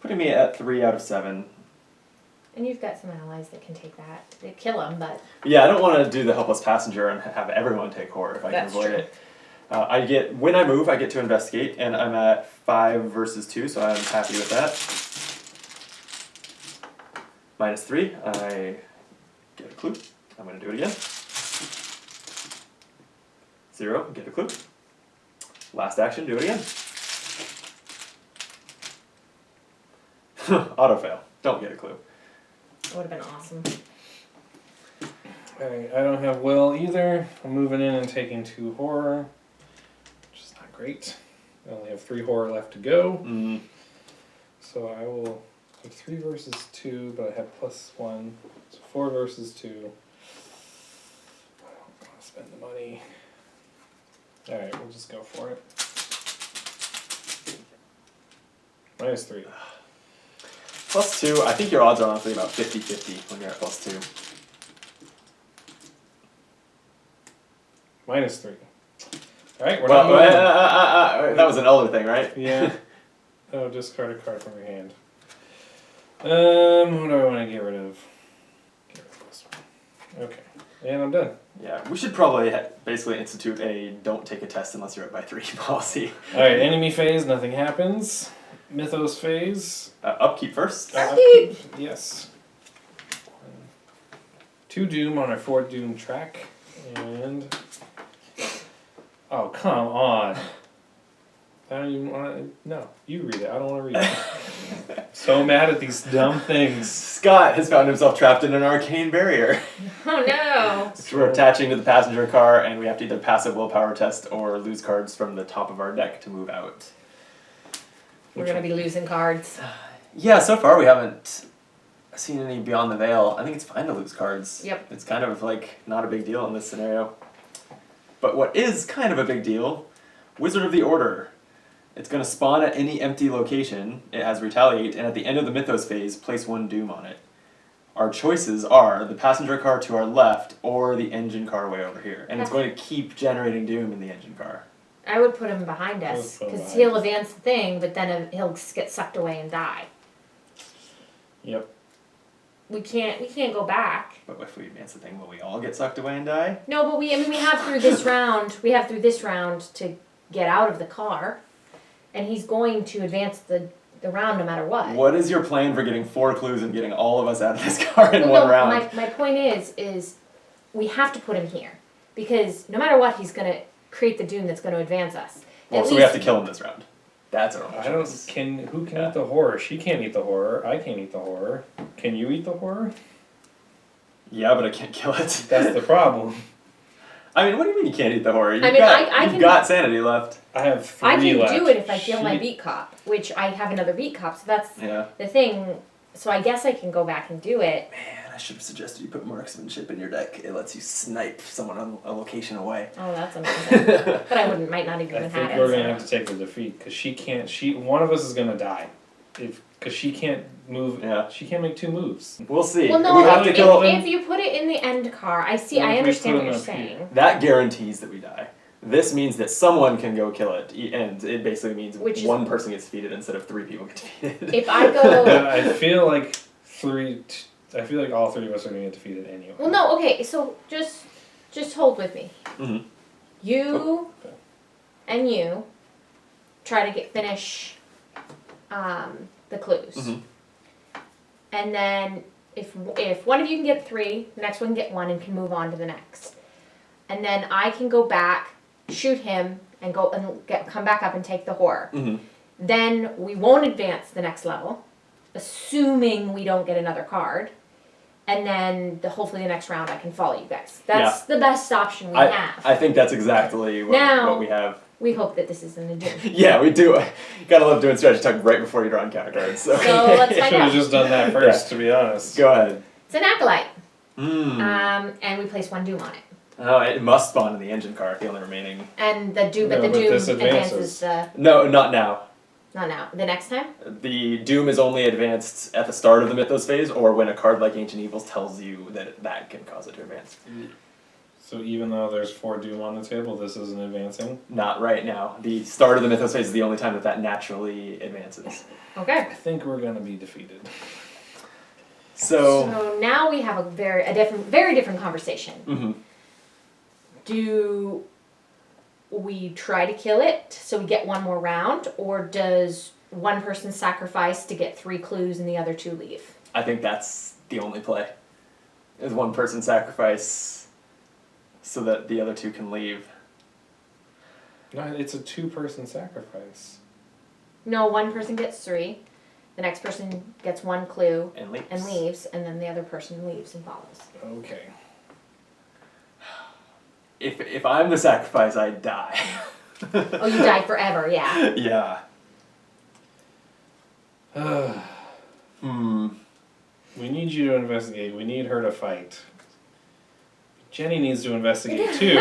Putting me at 3 out of 7. And you've got some allies that can take that. They kill him, but Yeah, I don't want to do the helpless passenger and have everyone take horror if I That's can avoid true. it. When I move, I get to investigate, and I'm at 5 versus 2, so I'm happy with that. -3, I get a clue. I'm going to do it again. 0, get a clue. Last action, do it again. Auto fail. Don't get a clue. it would have been awesome. Alright, I don't have will either. I'm moving in and taking 2 horror, which is not great. I only have 3 horror left to go. So I will have 3 versus 2, but I have +1. So 4 versus 2. I don't want to spend the money. Alright, we'll just go for it. -3. +2, I think your odds are honestly about 50-50 when you're at +2. -3. Alright, we're Well, not moving. that was an elder thing, right? Yeah. Oh, discard a card from your hand. Who do I want to get rid of? Get rid of this one. Okay. And I'm done. Yeah, we should probably basically institute a don't take a test unless you're up by 3 policy. Alright, enemy phase, nothing happens. Mythos phase. Upkeep first. Upkeep. Yes. 2 doom on our 4 doom track. And... Oh, come on. I don't even want to... No, you read it. I don't want to read it. So mad at these dumb things. Scott has found himself trapped in an arcane barrier. Oh no! So we're attaching to the passenger car, and we have to either pass a willpower test or lose cards from the top of our deck to move out. We're gonna be losing cards. Yeah, so far we haven't seen any Beyond the Veil. I think it's fine to lose cards. Yep. It's kind of like not a big deal in this scenario. But what is kind of a big deal, Wizard of the Order. It's going to spawn at any empty location. It has Retaliate, and at the end of the Mythos phase, place 1 Doom on it. Our choices are the passenger car to our left or the engine car way over here. And it's going to keep generating Doom in the engine car. I would put him behind us because he'll advance the thing, but then he'll get sucked away and die. Yep. We can't go back. But if we advance the thing, will we all get sucked away and die? No, but we have through this round. We have through this round to get out of the car, and he's going to advance the round no matter what. What is your plan for getting 4 clues and getting all of us out of this car in one round? My point is we have to put him here because no matter what, he's gonna create the doom that's going to advance us. Well, so we have to kill him this round. That's our only choice. Who can eat the horror? She can't eat the horror. I can't eat the horror. Can you eat the horror? Yeah, but I can't kill it. That's the problem. I mean, what do you mean you can't eat the horror? I You've got sanity left. I have 3 I can left. do it if I feel my beat cop, which I have another beat cop, so that's Yeah. the thing. So I guess I can go back and do it. Man, I should have suggested you put marksmanship in your deck. It lets you snipe someone on a location away. Oh, that's amazing. But I might not even I have think it. we're gonna have to take the defeat because she can't. One of us is gonna die, because she can't move. Yeah. She can't make 2 moves. We'll see. Well, no, we have to kill if you put it in the end car, I see. What I if we understand put what him you're up here? saying. That guarantees that we die. This means that someone can go kill it, and it basically means Which is- one person gets defeated instead of 3 people get defeated. If I go, I feel like I feel like all 3 of us are gonna get defeated anyway. well, no, okay. So just hold with me. Mhm. You Okay. and you try to finish the clues. Mhm. And then if one of you can get 3, the next one can get 1 and can move on to the next. And then I can go back, shoot him, and go and come back up and take the horror. Mm-hmm. Then we won't advance the next level, assuming we don't get another card. And then hopefully the next round I can follow you guys. That's the best option we have. I think that's exactly what we have. We hope that this isn't a doom. Yeah, we do. Gotta love doing strategy talk right before you draw on counter cards. So, let's I find should have out. just done that first, to be honest. Go ahead. It's an acolyte. Mm. And we place 1 doom on it. Oh, it must spawn in the engine card, the only remaining. And the doom, No, but the but doom this advances the. No, not now. Not now. The next time? The doom is only advanced at the start of the Mythos phase, or when a card like Ancient Evils tells you that can cause it to advance. So even though there's 4 doom on the table, this isn't advancing? Not right now. The start of the Mythos phase is the only time that naturally advances. Okay. I think we're going to be defeated. So now we have a very different conversation. Mm-hmm. Do we try to kill it so we get 1 more round, or does one person sacrifice to get 3 clues and the other 2 leave? I think that's the only play. Is one person sacrifice so that the other 2 can leave. No, it's a 2-person sacrifice. No, one person gets 3, the next person gets 1 clue And leaves. and then the other person leaves and follows. Okay. If I'm the sacrifice, I die. Oh, you die forever, yeah. Yeah. We need you to investigate. We need her to fight. Jenny needs to investigate too.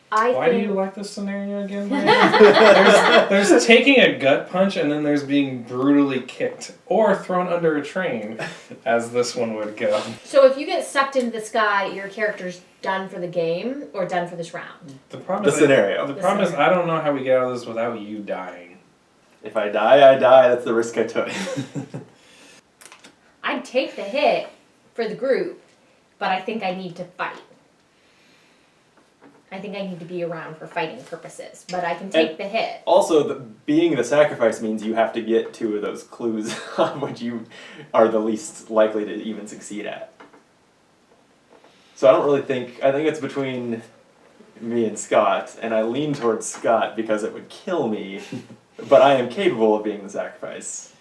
Why do you like this scenario again, Brandon? there's taking a gut punch and then there's being brutally kicked or thrown under a train, as this one would go. So if you get sucked into the sky, your character's done for the game or done for this round? The problem The is scenario. The problem is I don't know how we get out of this without you dying. If I die, I die. That's the risk I took. I'd take the hit for the group, but I think I need to fight. I think I need to be around for fighting purposes, but I can take the hit. Also, being the sacrifice means you have to get 2 of those clues on which you are the least likely to even succeed at. So I don't really think... I think it's between me and Scott, and I lean towards Scott because it would kill me, but I am capable of being the sacrifice.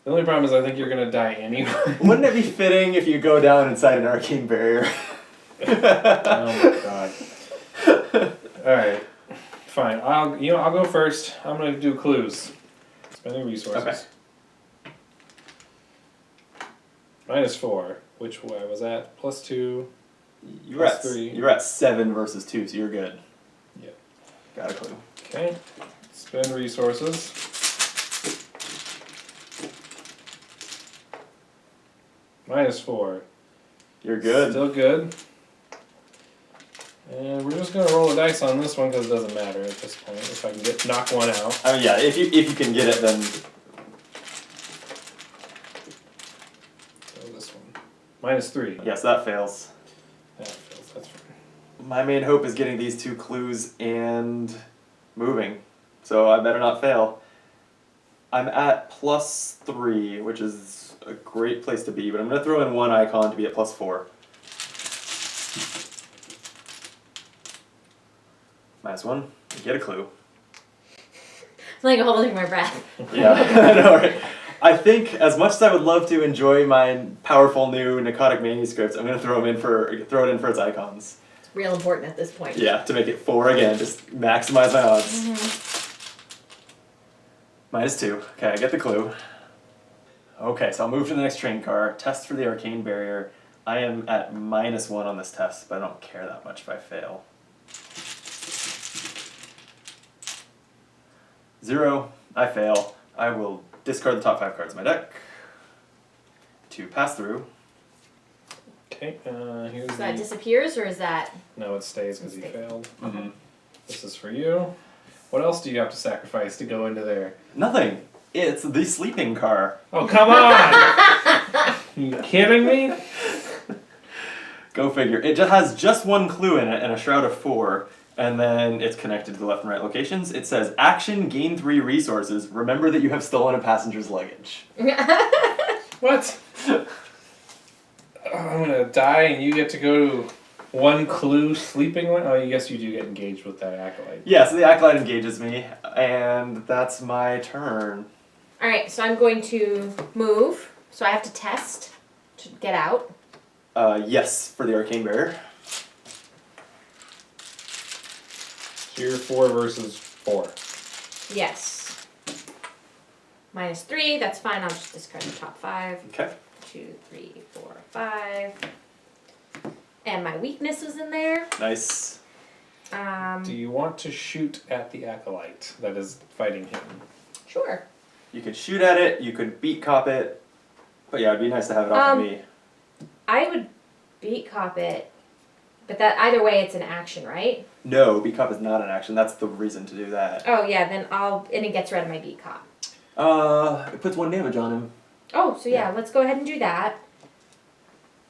The only problem is I think you're going to die anyway. Wouldn't it be fitting if you go down inside an arcane barrier? Oh my god. Alright. Fine. I'll go first. I'm gonna do clues. Spending resources. Okay. -4. Which way I was at? +2. You're at 3. You're at 7 versus 2, so you're good. Yeah. Got a clue. Okay. Spend resources. -4. You're good. Still good. And we're just gonna roll a dice on this one because it doesn't matter at this point. If I can knock one out. I mean, yeah. If you can get it, then So this one. -3. yes, that fails. That fails. That's fine. My main hope is getting these 2 clues and moving, so I better not fail. I'm at +3, which is a great place to be, but I'm gonna throw in 1 icon to be at +4. -1, get a clue. I'm like holding my breath. Yeah, I know, right? I think as much as I would love to enjoy my powerful new Narcotic manuscripts, I'm gonna throw it in for its icons. It's real important at this point. Yeah, to make it 4 again, just maximize my odds. -2. Okay, I get the clue. Okay, so I'll move to the next train car. Test for the arcane barrier. I am at -1 on this test, but I don't care that much if I fail. 0, I fail. I will discard the top 5 cards of my deck to pass through. Okay, here's So that disappears, or is that... No, it stays because he failed. Mm-hmm. This is for you. What else do you have to sacrifice to go into there? Nothing. It's the sleeping car. Oh, come on! You kidding me? Go figure. It just has just 1 clue in it and a Shroud of 4, And then it's connected to the left and right locations. It says, action, gain 3 resources. Remember that you have stolen a passenger's luggage. What? I'm gonna die and you get to go to one clue sleeping one? Oh, I guess you do get engaged with that acolyte. Yeah, so the acolyte engages me, and that's my turn. Alright, so I'm going to move. So I have to test to get out. Yes, for the arcane barrier. So you're 4 versus 4. Yes. -3, that's fine. I'll just discard the top 5. Okay. 2, 3, 4, 5. And my weakness is in there. Nice. Do you want to shoot at the acolyte that is fighting him? Sure. You could shoot at it, you could beat cop it, but yeah, it'd be nice to have it off of me. I would beat cop it, but that either way it's an action, right? No, beat cop is not an action. That's the reason to do that. Oh yeah, then and it gets rid of my beat cop. It puts 1 damage on him. Oh, so yeah, let's go ahead and do that.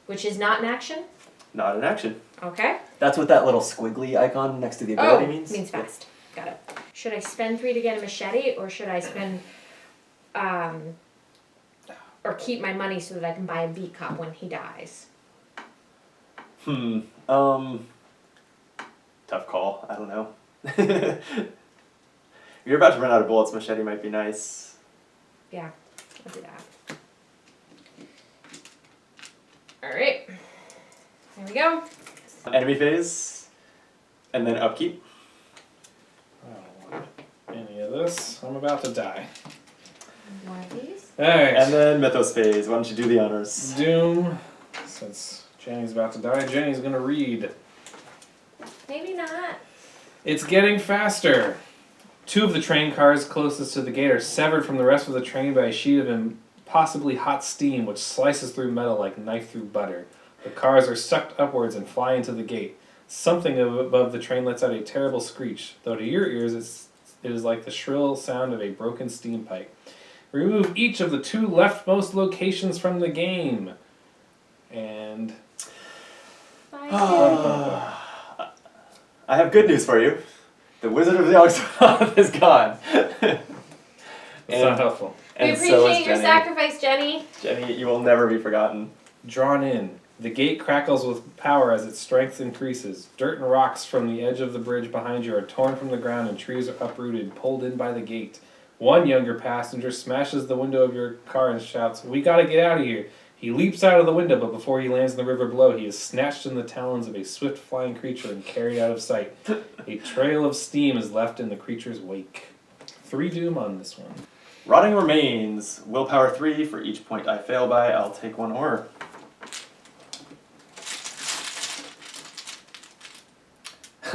Which is not an action? Not an action. Okay. That's what that little squiggly icon next to the ability means. Means fast. Got it. Should I spend 3 to get a machete, or should I spend, or keep my money so that I can buy a beat cop when he dies? Tough call. I don't know. If you're about to run out of bullets, machete might be nice. Yeah, I'll do that. Alright. There we go. Enemy phase, and then upkeep. I don't want any of this. I'm about to die. One of these. Alright. And then Mythos phase. Why don't you do the honors? Doom. Since Jenny's about to die, Jenny's gonna read. Maybe not. It's getting faster. 2 of the train cars closest to the gate are severed from the rest of the train by a sheet of impossibly hot steam which slices through metal like a knife through butter. The cars are sucked upwards and fly into the gate. Something above the train lets out a terrible screech, though to your ears it is like the shrill sound of a broken steam pipe. Remove each of the 2 leftmost locations from the game. And... I have good news for you. The Wizard of the Oxford is gone. It's not helpful. We appreciate your sacrifice, Jenny. Jenny, you will never be forgotten. Drawn in. The gate crackles with power as its strength increases. Dirt and rocks from the edge of the bridge behind you are torn from the ground and trees are uprooted, pulled in by the gate. One younger passenger smashes the window of your car and shouts, "We gotta get out of here!" He leaps out of the window, but before he lands in the river below, he is snatched in the talons of a swift flying creature and carried out of sight. A trail of steam is left in the creature's wake. 3 doom on this one. Rotting remains. Willpower 3 for each point I fail by. I'll take 1 horror.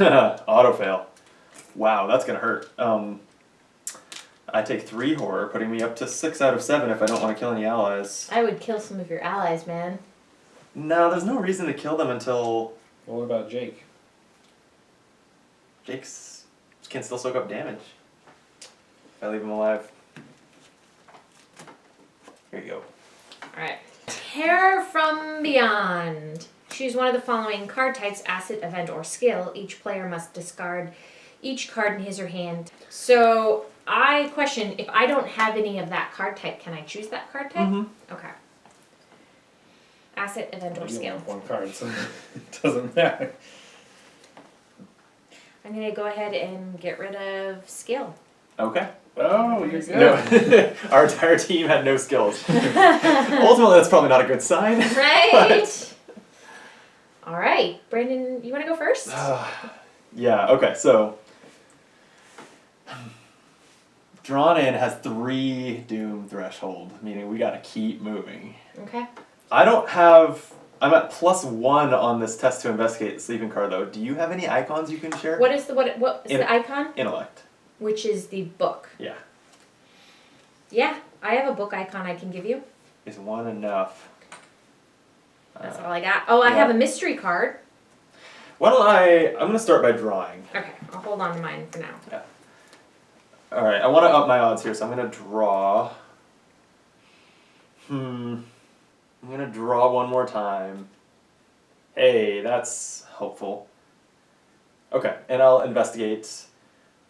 Auto fail. Wow, that's gonna hurt. I take 3 horror, putting me up to 6 out of 7 if I don't want to kill any allies. I would kill some of your allies, man. No, there's no reason to kill them until Well, what about Jake? Jake's can still soak up damage. If I leave him alive. Here you go. Alright. Terror from Beyond. Choose one of the following card types, asset, event, or skill. Each player must discard each card in his or hand. So, I question, if I don't have any of that card type, can I choose that card type? Mm-hmm. Okay. Asset, event, or You skill. only have 1 card, so it doesn't matter. I'm going to go ahead and get rid of skill. Okay. Oh, you're good. No, our entire team had no skills. Ultimately, that's probably not a good sign. Right? Alright. Brandon, you want to go first? Yeah, okay, so Drawn In has 3 doom threshold, meaning we gotta keep moving. Okay. I'm at +1 on this test to investigate the sleeping card though. Do you have any icons you can share? What is the icon? Intellect. Which is the book. Yeah. Yeah, I have a book icon I can give you. Is 1 enough? That's all I got. Oh, I have a mystery card. Why don't I'm gonna start by drawing. Okay, I'll hold on to mine for now. Yeah. Alright, I wanna up my odds here, so I'm gonna draw. I'm gonna draw 1 more time. Hey, that's hopeful. Okay, and I'll investigate.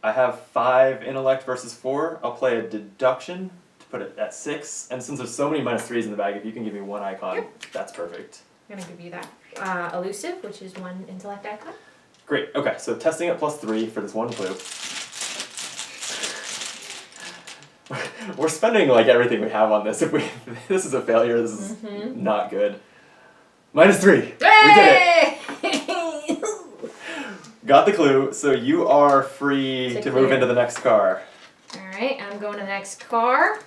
I have 5 intellect versus 4. I'll play a deduction to put it at 6. And since there's so many -3s in the bag, if you can give me 1 icon, Yep. that's perfect. I'm going to give you that. Elusive, which is 1 intellect icon. Great. Okay, so testing at +3 for this 1 clue. We're spending like everything we have on this. If this is a failure, this is not good. -3. We did it. Hey! Got the clue. So you are free to move clear. into the next car. All right, I'm going to the next car,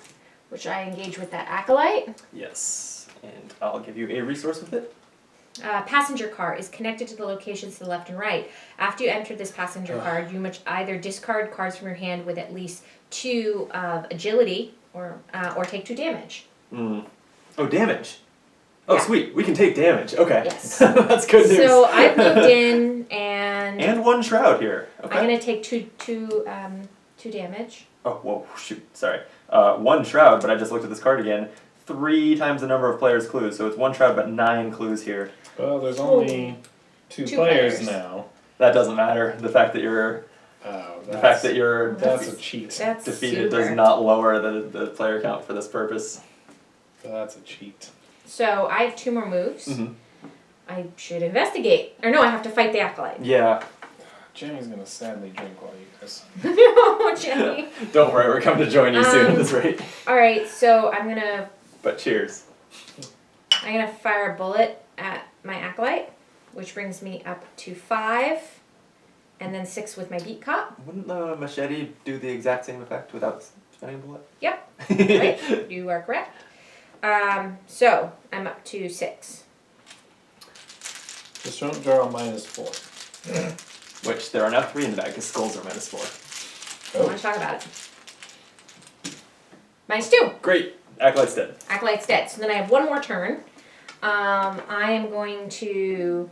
which I engage with that acolyte. Yes, and I'll give you a resource with it. Passenger car is connected to the locations to the left and right. After you enter this passenger car, you must either discard cards from your hand with at least 2 of agility, or take 2 damage. Oh, damage. Oh, Yeah. sweet. We can take damage. Okay. Yes. That's good news. So I've moved in, and And 1 shroud here. Okay. I'm gonna take two damage. Oh, whoa, shoot. Sorry. 1 shroud, but I just looked at this card again. 3 times the number of players' clues. So it's 1 shroud, but 9 clues here. Well, there's only 2 Two players players. now. That doesn't matter. The fact that you're That's a cheat. That's defeated super. does not lower the player count for this purpose. That's a cheat. So I have 2 more moves. Mm-hmm. I should investigate. Or no, I have to fight the acolyte. Yeah. Jimmy's gonna sadly drink while you guys. No, Jenny. Don't worry, we're coming to join you soon at this rate. All right, so I'm gonna But cheers. fire a bullet at my acolyte, which brings me up to 5, and then 6 with my beat cop. Wouldn't the machete do the exact same effect without spending a bullet? Yep, right. You are correct. So I'm up to 6. Just don't draw a -4. Which there are now 3 in the bag because skulls are -4. I want to talk about it. -2. Great. Acolyte's dead. Acolyte's dead. So then I have 1 more turn. I am going to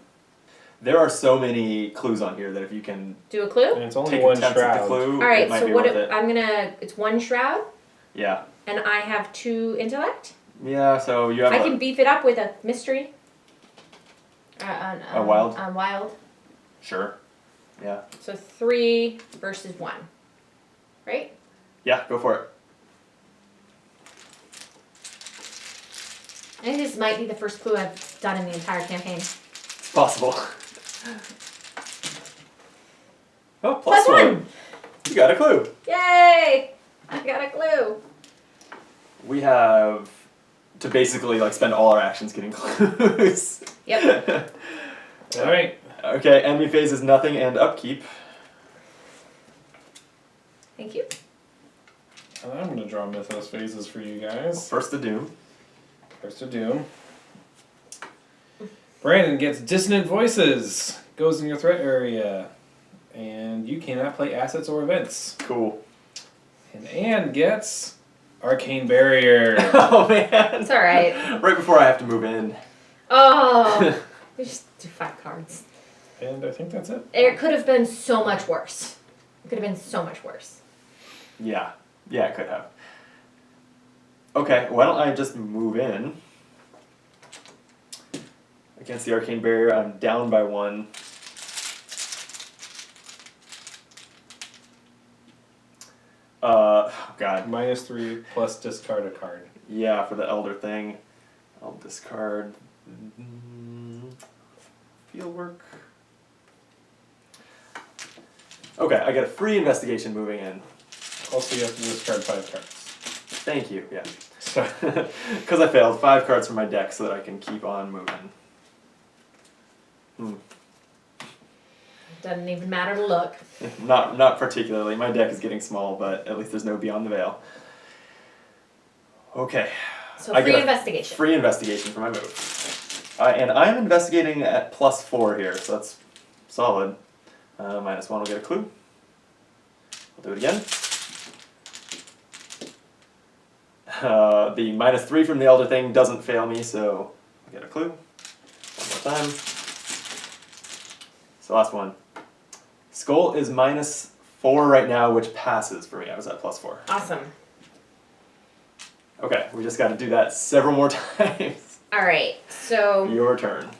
There are so many clues on here that if you can do a clue. And it's only take 1 attempts at the shroud. clue, All right. it might So be what? worth it. I'm gonna. It's 1 shroud, Yeah. and I have 2 intellect. Yeah, so you have I can beef it up with a mystery. A wild? Wild. Sure. Yeah. So 3 versus 1. Right? Yeah, go for it. I think this might be the first clue I've done in the entire campaign. It's possible. Oh, Plus +1. You got a clue. Yay! I got a clue. We have to basically like spend all our actions getting clues. Yep. Alright. Okay, enemy phase is nothing and upkeep. Thank you. And I'm gonna draw Mythos phases for you guys. First to Doom. First to Doom. Brandon gets Dissonant Voices. Goes in your threat area. And you cannot play assets or events. Cool. And Anne gets Arcane Barrier. Oh man. It's alright. Right before I have to move in. Oh. We just do 5 cards. And I think that's it. It could have been so much worse. It could have been so much worse. Yeah. Yeah, it could have. Okay, why don't I just move in? Against the Arcane Barrier, I'm down by 1. Oh god. -3 plus discard a card. Yeah, for the Elder thing. I'll discard Fieldwork. Okay, I get a free investigation moving in. Also, you have to discard 5 cards. Thank you, yeah. So, Because I failed 5 cards from my deck so that I can keep on moving. Doesn't even matter to look. Not particularly. My deck is getting small, but at least there's no Beyond the Veil. Okay. So I free get a investigation. Free investigation for my move. And I'm investigating at +4 here, so that's solid. -1 will get a clue. I'll do it again. The -3 from the Elder thing doesn't fail me, so I'll get a clue. One more time. So last one. Skull is -4 right now, which passes for me. I was at +4. Awesome. Okay, we just got to do that several more times. All right. So Your turn.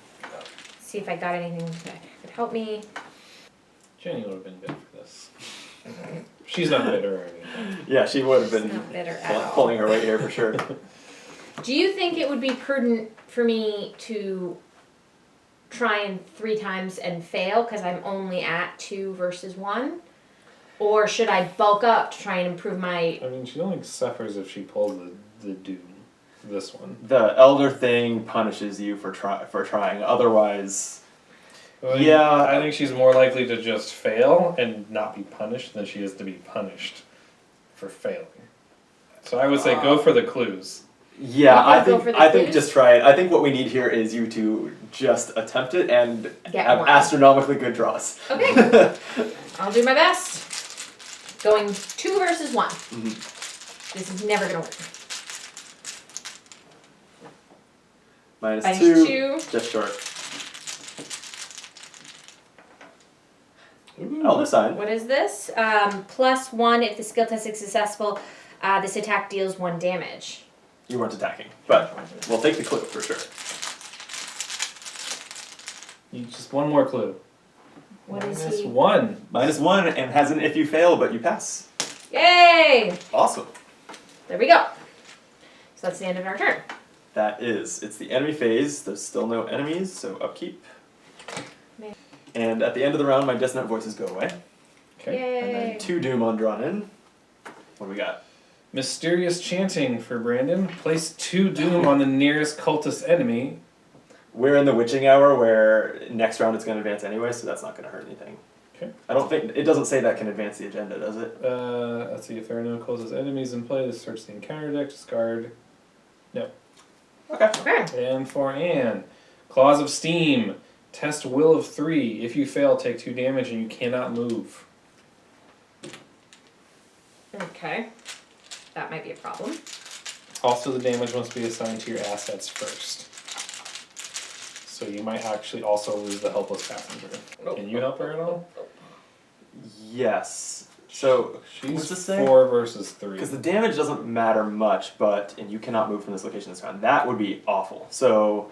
see if I got anything that could help me. Jenny would have been good for this. She's not bitter or anything. Yeah, she would have She's been not bitter at all. pulling her weight here for sure. Do you think it would be prudent for me to try and 3 times and fail because I'm only at 2 versus 1? Or should I bulk up to try and improve my... I mean, she only suffers if she pulls the doom. This one. The elder thing punishes you for trying. Otherwise, Well, yeah. I think she's more likely to just fail and not be punished than she is to be punished for failing. So I would say go for the clues. Yeah, You I go think for the I think clues? just try it. I think what we need here is you to just attempt it and Get have one. astronomically good draws. Okay. I'll do my best. Going 2 versus 1. Mhm. This is never gonna work. Minus Minus 2, 2. just short. Ooh. Elder sign. What is this? +1 if the skill test is successful. This attack deals 1 damage. You weren't attacking, but we'll take the clue for sure. You just one more clue. What is Minus he? 1. Minus 1 and has an if you fail, but you pass. Yay! Awesome. There we go. So that's the end of our turn. That is, it's the enemy phase. There's still no enemies, so upkeep. Man. And at the end of the round, my dissonant voices go away. Okay. And Yay! then 2 doom on drawn in. What do we got? Mysterious chanting for Brandon. Place 2 doom on the nearest cultist enemy. We're in the witching hour where next round it's going to advance anyway, so that's not going to hurt anything. Okay. I don't think, it doesn't say that can advance the agenda, does it? Let's see if there are no cultist enemies in play. Let's search the encounter deck. Discard. Okay. Okay. And for Anne, Claws of Steam. Test Will of 3. If you fail, take 2 damage and you cannot move. Okay. That might be a problem. Also, the damage must be assigned to your assets first. So you might actually also lose the helpless passenger. Can you help her at all? Yes. So, She's what's this say? 4 versus 3. Because the damage doesn't matter much, but, and you cannot move from this location this round. That would be awful. So,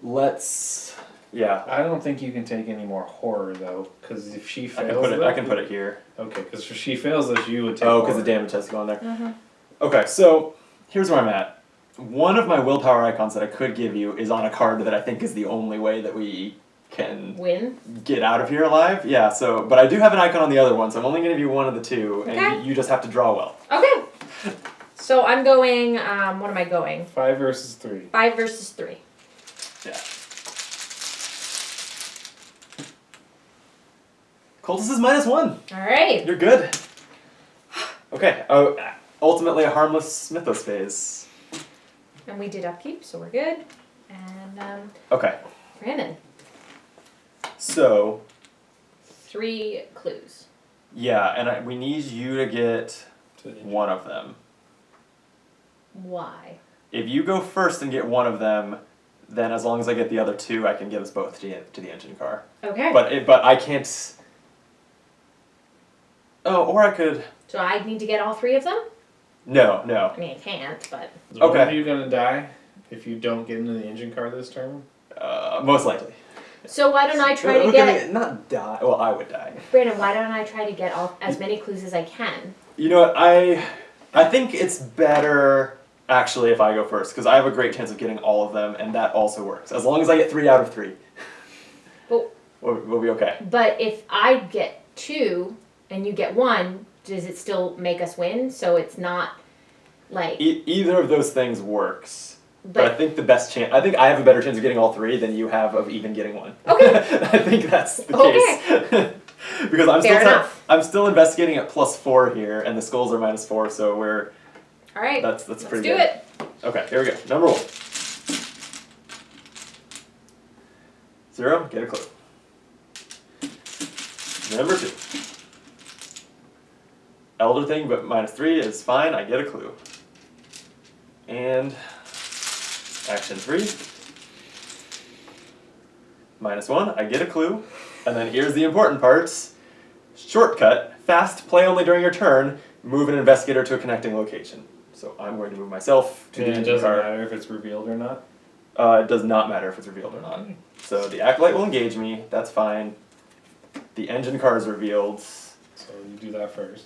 let's, yeah. I don't think you can take any more horror though, because if she I fails, can put it here. Okay, because if she fails this, you would take. Oh, because horror. the damage has to go on there. Mm-hmm. Okay, so here's where I'm at. One of my willpower icons that I could give you is on a card that I think is the only way that we can Win. get out of here alive. Yeah, so, but I do have an icon on the other one, so I'm only going to give you one of the 2, and Okay. you just have to draw well. Okay. So I'm going, what am I going? 5 versus 3. 5 versus 3. Yeah. Cultist is -1. Alright. You're good. Okay, ultimately a harmless Mythos phase. And we did upkeep, so we're good. And, Okay, Brandon. so, 3 clues. yeah, and we need you to get To the one of them. Why? If you go first and get one of them, then as long as I get the other 2, I can get us both to the engine car. Okay. But I can't. Oh, or I could. So I need to get all 3 of them? No. I mean, I can't, but... Is one Okay. of you gonna die if you don't get into the engine car this turn? Most likely. So why don't I try to We're get... gonna not die. Well, I would die. Brandon, why don't I try to get as many clues as I can? You know what? I think it's better actually if I go first because I have a great chance of getting all of them, and that also works as long as I get 3 out of 3. But, We'll be okay. but if I get 2 and you get 1, does it still make us win? So it's not like... Either of those things works. But I But think the best chance, I think I have a better chance of getting all 3 than you have of even getting 1. Okay. I think that's the Okay. case. Because Fair enough. I'm still investigating at +4 here, and the skulls are -4, so we're all right. that's Let's pretty do good. it. Okay, here we go. Number 1. 0, get a clue. Number 2. Elder thing, but -3 is fine. I get a clue. And action 3. -1, I get a clue. And then here's the important parts. Shortcut, fast, play only during your turn, move an investigator to a connecting location. So I'm going to move myself to the And it engine doesn't car. matter if it's revealed or not. It does not matter if it's revealed or not. So the Acolyte will engage me, that's fine. The engine car is revealed. So you do that first.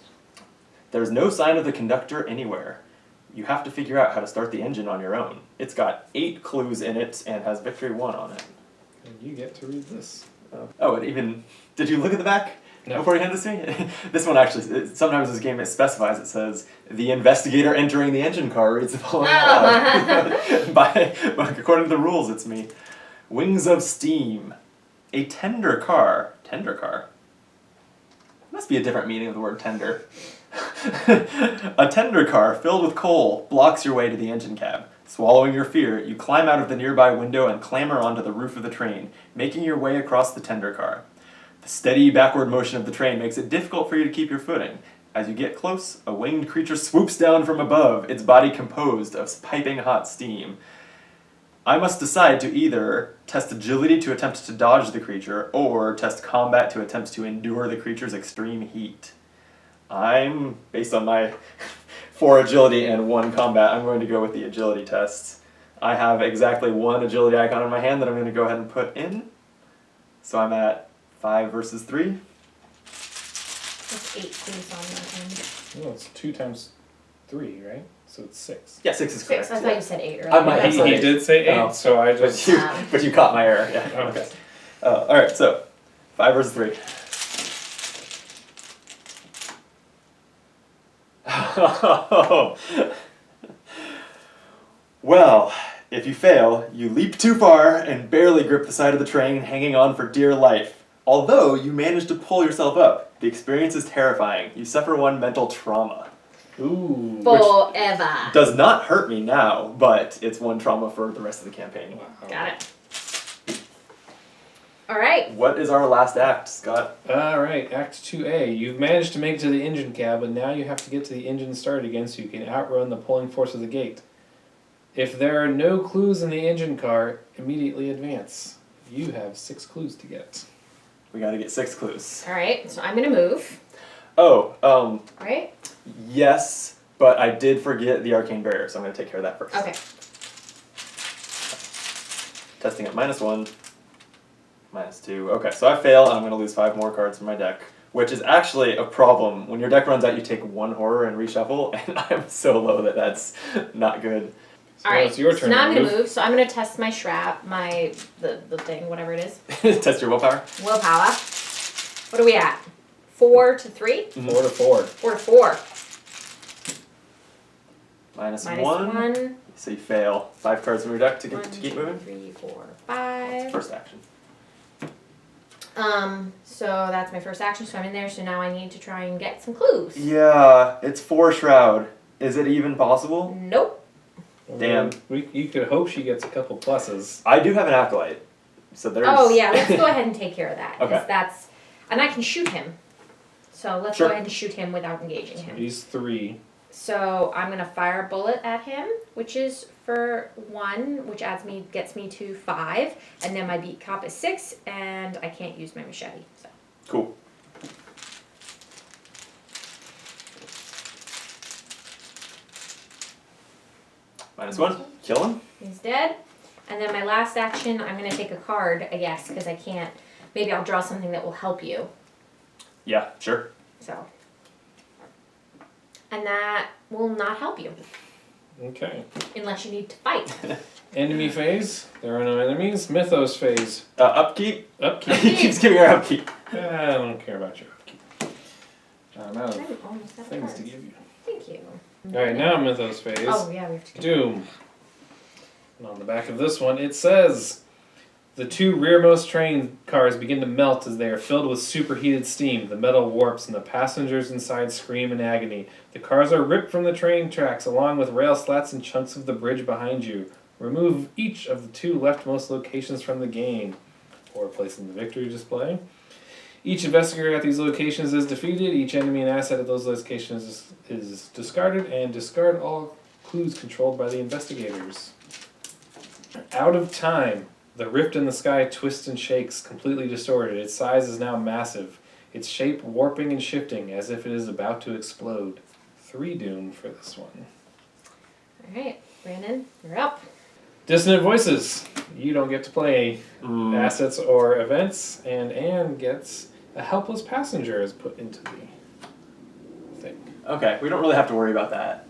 There's no sign of the conductor anywhere. You have to figure out how to start the engine on your own. It's got 8 clues in it and has victory 1 on it. And you get to read this. Oh, it even... Did you look at the back? No. Before you hand this to me? This one actually, sometimes this game it specifies, it says, the investigator entering the engine car reads the following aloud. According to the rules, it's me. Wings of steam. A tender car. Tender car? Must be a different meaning of the word tender. A tender car filled with coal blocks your way to the engine cab. Swallowing your fear, you climb out of the nearby window and clamber onto the roof of the train, making your way across the tender car. The steady backward motion of the train makes it difficult for you to keep your footing. As you get close, a winged creature swoops down from above, its body composed of piping hot steam. I must decide to either test agility to attempt to dodge the creature, or test combat to attempt to endure the creature's extreme heat. I'm, based on my 4 agility and 1 combat, I'm going to go with the agility test. I have exactly 1 agility icon in my hand that I'm going to go ahead and put in. So I'm at 5 versus 3. That's 8 clues on that end. Well, it's 2 times 3, right? So it's 6. Yeah, 6 is correct. 6. I thought you said 8 earlier. I might have He said 8. did say 8, Oh. so I just... But you caught my error, yeah. Oh. Okay. Alright, so 5 versus 3. Well, if you fail, you leap too far and barely grip the side of the train, hanging on for dear life. Although you manage to pull yourself up, the experience is terrifying. You suffer 1 mental trauma. Ooh. Forever. Does not hurt me now, but it's 1 trauma for the rest of the campaign. Wow. Got it. Alright. What is our last act, Scott? Alright, Act 2A. You've managed to make it to the engine cab, but now you have to get to the engine started again so you can outrun the pulling force of the gate. If there are no clues in the engine car, immediately advance. You have 6 clues to get. We gotta get 6 clues. Alright, so I'm gonna move. Oh, Right? yes, but I did forget the arcane barrier, so I'm gonna take care of that first. Okay. Testing at -1, -2. Okay, so I fail, and I'm gonna lose 5 more cards from my deck, which is actually a problem. When your deck runs out, you take 1 horror and reshuffle, and I'm so low that that's not good. So Alright, it's your so turn now to I'm gonna move, so I'm gonna test my the thing, whatever it is. Test your willpower. Willpower. What are we at? 4 to 3? 4 to 4. 4 to 4. Minus Minus 1. 1. So you fail. 5 cards from your deck to 1, keep 2, moving. 3, 4, 5. First action. So that's my first action, so I'm in there, so now I need to try and get some clues. Yeah, it's 4 shroud. Is it even possible? Nope. Damn. You could hope she gets a couple pluses. I do have an acolyte, so there's... Oh yeah, let's go ahead and take care of that. 'Cause Okay. that's, and I can shoot him. So let's Sure. go ahead and shoot him without engaging So him. he's 3. So I'm gonna fire a bullet at him, which is for 1, which gets me to 5, and then my beat cop is 6, and I can't use my machete. So Cool. -1. Kill him. he's dead. And then my last action, I'm gonna take a card, I guess, because I can't. Maybe I'll draw something that will help you. Yeah, sure. So. And that will not help you Okay. unless you need to fight. Enemy phase. There are no enemies. Mythos phase. Upkeep. Upkeep. He keeps giving her upkeep. I don't care about your upkeep. I'm out of I'm almost out of things cards. to give you. Thank you. Alright, now Mythos phase. Oh yeah, we have to. Doom. And on the back of this one, it says, the 2 rearmost train cars begin to melt as they are filled with superheated steam. The metal warps and the passengers inside scream in agony. The cars are ripped from the train tracks along with rail slats and chunks of the bridge behind you. Remove each of the 2 leftmost locations from the game, or place in the victory display. Each investigator at these locations is defeated. Each enemy and asset at those locations is discarded, and discard all clues controlled by the investigators. Out of time. The rift in the sky twists and shakes, completely distorted. Its size is now massive, its shape warping and shifting as if it is about to explode. 3 doom for this one. Alright, Brandon, you're up. Dissonant voices. You don't get to play assets or events, and Anne gets A helpless passenger is put into the thing. Okay, we don't really have to worry about that.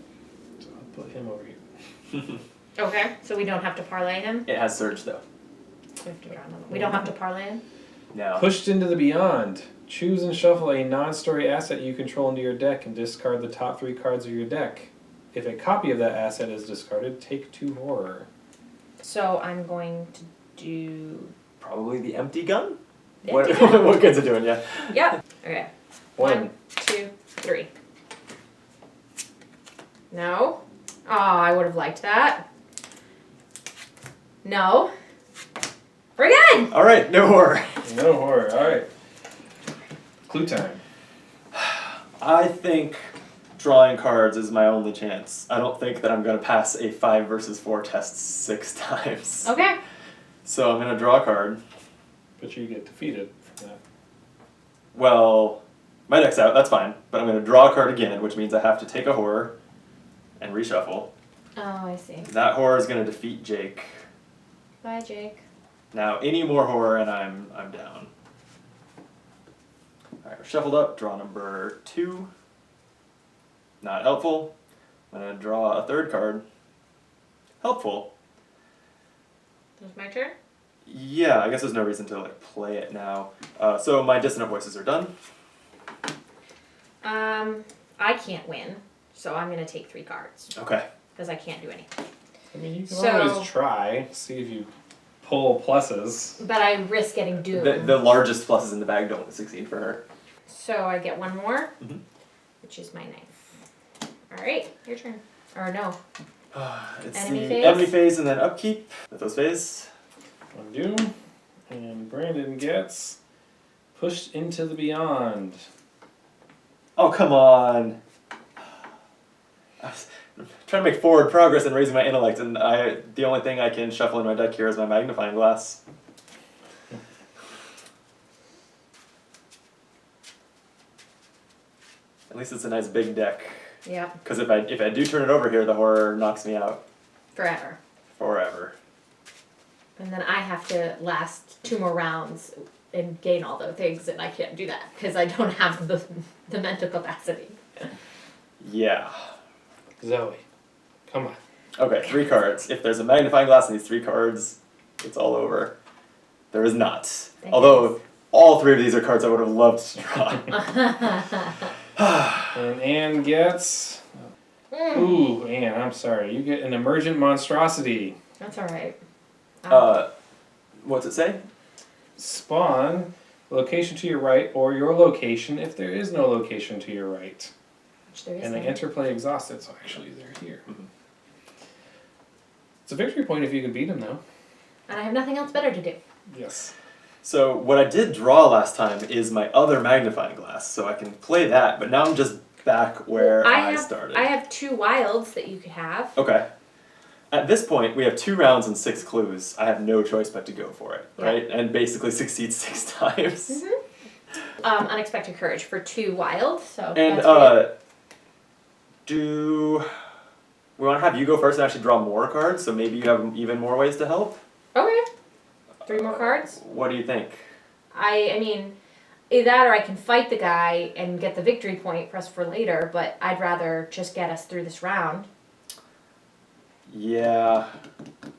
So I'll put him over here. Okay, so we don't have to parlay him? It has surge, though. We don't have to parlay him? No. Pushed into the beyond. Choose and shuffle a non-story asset you control into your deck and discard the top 3 cards of your deck. If a copy of that asset is discarded, take 2 horror. So I'm going to do... Probably the empty gun? The What, empty gun. what good's it doing, yeah? Yep. Okay. 1, 2, 3. No. Oh, I would have liked that. No. We're good! Alright, no horror. No horror, alright. Clue time. I think drawing cards is my only chance. I don't think that I'm going to pass a 5 versus 4 test 6 times. Okay. So I'm going to draw a card. But you get defeated from that. Well, my deck's out, that's fine. But I'm going to draw a card again, which means I have to take a horror and reshuffle. Oh, I see. That horror is going to defeat Jake. Bye, Jake. Now, any more horror and I'm down. Alright, we're shuffled up, draw number 2. Not helpful. I'm going to draw a 3rd card. Helpful. It's my turn? Yeah, I guess there's no reason to play it now. So my dissonant voices are done. I can't win, so I'm going to take 3 cards. Okay. Because I can't do anything. I mean, you can So- always try, see if you pull pluses. But I risk getting doomed. The largest pluses in the bag don't succeed for her. So I get 1 more, Mhm. which is my knife. Alright, your turn. Or no. It's Enemy the phase? enemy phase and then upkeep. Mythos phase. Undo. And Brandon gets pushed into the beyond. Oh, come on. I was trying to make forward progress in raising my intellect, and the only thing I can shuffle in my deck here is my magnifying glass. At least it's a nice big deck. Yep. Because if I do turn it over here, the horror knocks me out Forever. forever. And then I have to last 2 more rounds and gain all the things, and I can't do that because I don't have the mental capacity. Yeah. Zoe, come on. Okay, 3 cards. If there's a magnifying glass in these 3 cards, it's all over. There is not. Thank Although goodness. all 3 of these are cards I would have loved to draw. And Anne gets... Ooh, Anne, I'm sorry. You get an emergent monstrosity. That's alright. What's it say? Spawn location to your right or your location if there is no location to your right. Which there is And they none. interplay exhausted, so actually they're here. Mhm. It's a victory point if you can beat them, though. And I have nothing else better to do. Yes. So what I did draw last time is my other magnifying glass, so I can play that, but now I'm just back where I started. I have 2 wilds that you could have. Okay. At this point, we have 2 rounds and 6 clues. I have no choice but to go for it, Yeah. right? And basically succeed 6 times. Mm-hmm. Unexpected courage for 2 wild, so And that's good. do we want to have you go first and actually draw more cards, so maybe you have even more ways to help? Okay. 3 more cards? What do you think? I mean, either that or I can fight the guy and get the victory point for us for later, but I'd rather just get us through this round. Yeah,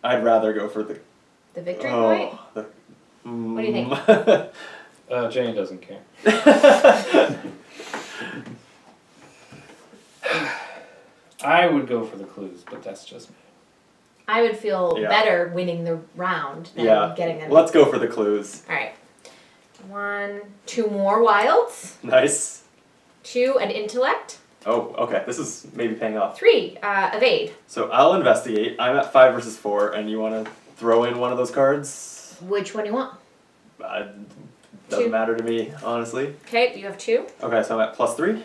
I'd rather go for the The victory point? What do you think? Jane doesn't care. I would go for the clues, but that's just me. I would feel Yeah. better winning the round than Yeah. getting them. Let's go for the clues. Alright. 2 more wilds. Nice. 2, an intellect. Oh, okay. This is maybe paying off. 3, evade. So I'll investigate. I'm at 5 versus 4, and you want to throw in one of those cards? Which one do you want? Doesn't 2. matter to me, honestly. Okay, you have 2. Okay, so I'm at +3.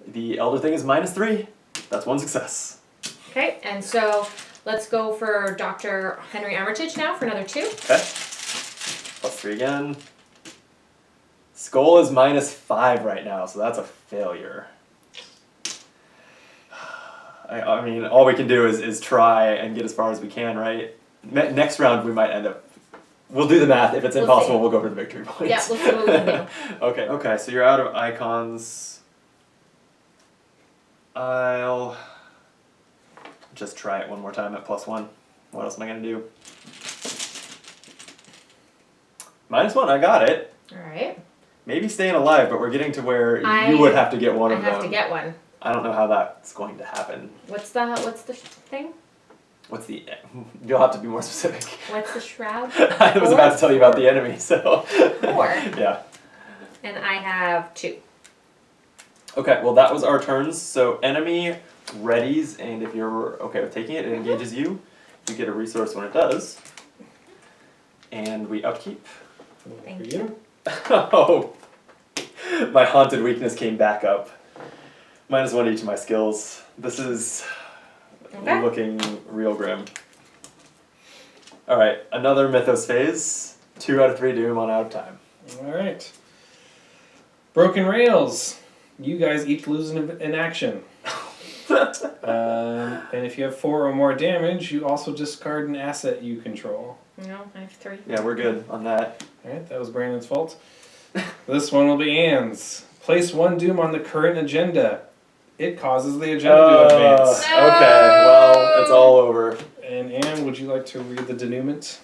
The elder thing is -3. That's 1 success. Okay, and so let's go for Dr. Henry Armitage now for another 2. Okay. +3 again. Skull is -5 right now, so that's a failure. I mean, all we can do is try and get as far as we can, right? Next round we might end up We'll do the math. If it's We'll impossible, see. we'll go for the victory points. Yeah, we'll see what we can do. Okay, so you're out of icons. I'll just try it one more time at +1. What else am I going to do? -1, I got it. Alright. Maybe staying alive, but we're getting to where I- you would have to get one I of them. have to get one. I don't know how that's going to happen. What's the thing? What's the... You'll have to be more specific. What's the shroud? I was about to tell you about the enemy, so... 4. Yeah. And I have 2. Okay, well that was our turns. So enemy readies, and if you're okay with taking it, it engages you. You get a resource when it does. And we upkeep. Thank you. Oh! My haunted weakness came back up. -1 each of my skills. This is Okay. looking real grim. Alright, another Mythos phase. 2 out of 3 doom on out of time. Alright. Broken rails. You guys each lose an action. And if you have 4 or more damage, you also discard an asset you control. No, I have 3. Yeah, we're good on that. Alright, that was Brandon's fault. This one will be Anne's. Place 1 doom on the current agenda. It causes the agenda to advance. No! Okay, well, it's all over. And Anne, would you like to read the denouement?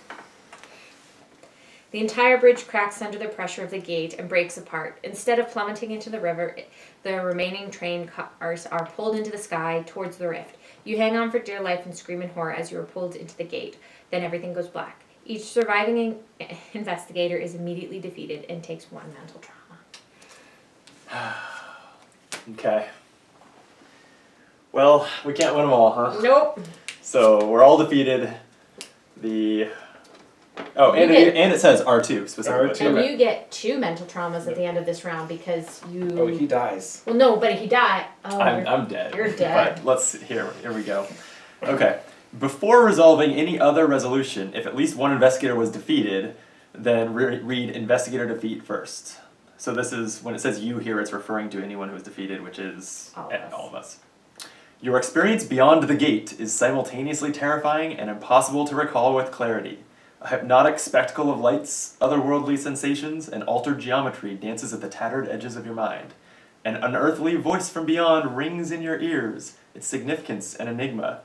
The entire bridge cracks under the pressure of the gate and breaks apart. Instead of plummeting into the river, the remaining train cars are pulled into the sky towards the rift. You hang on for dear life and scream in horror as you are pulled into the gate. Then everything goes black. Each surviving investigator is immediately defeated and takes 1 mental trauma. Okay. Well, we can't win them all, huh? Nope. So we're all defeated. Oh, and it says R2 specifically. R2. And you get 2 mental traumas at the end of this round because you... Oh, he dies. Well, no, but if he died... Oh, I'm dead. You're dead. But here we go. Okay. Before resolving any other resolution, if at least one investigator was defeated, then read investigator defeat first. So this is, when it says you here, it's referring to anyone who was defeated, which is all of us. Your experience beyond the gate is simultaneously terrifying and impossible to recall with clarity. A hypnotic spectacle of lights, otherworldly sensations, and altered geometry dances at the tattered edges of your mind. An unearthly voice from beyond rings in your ears, its significance an enigma.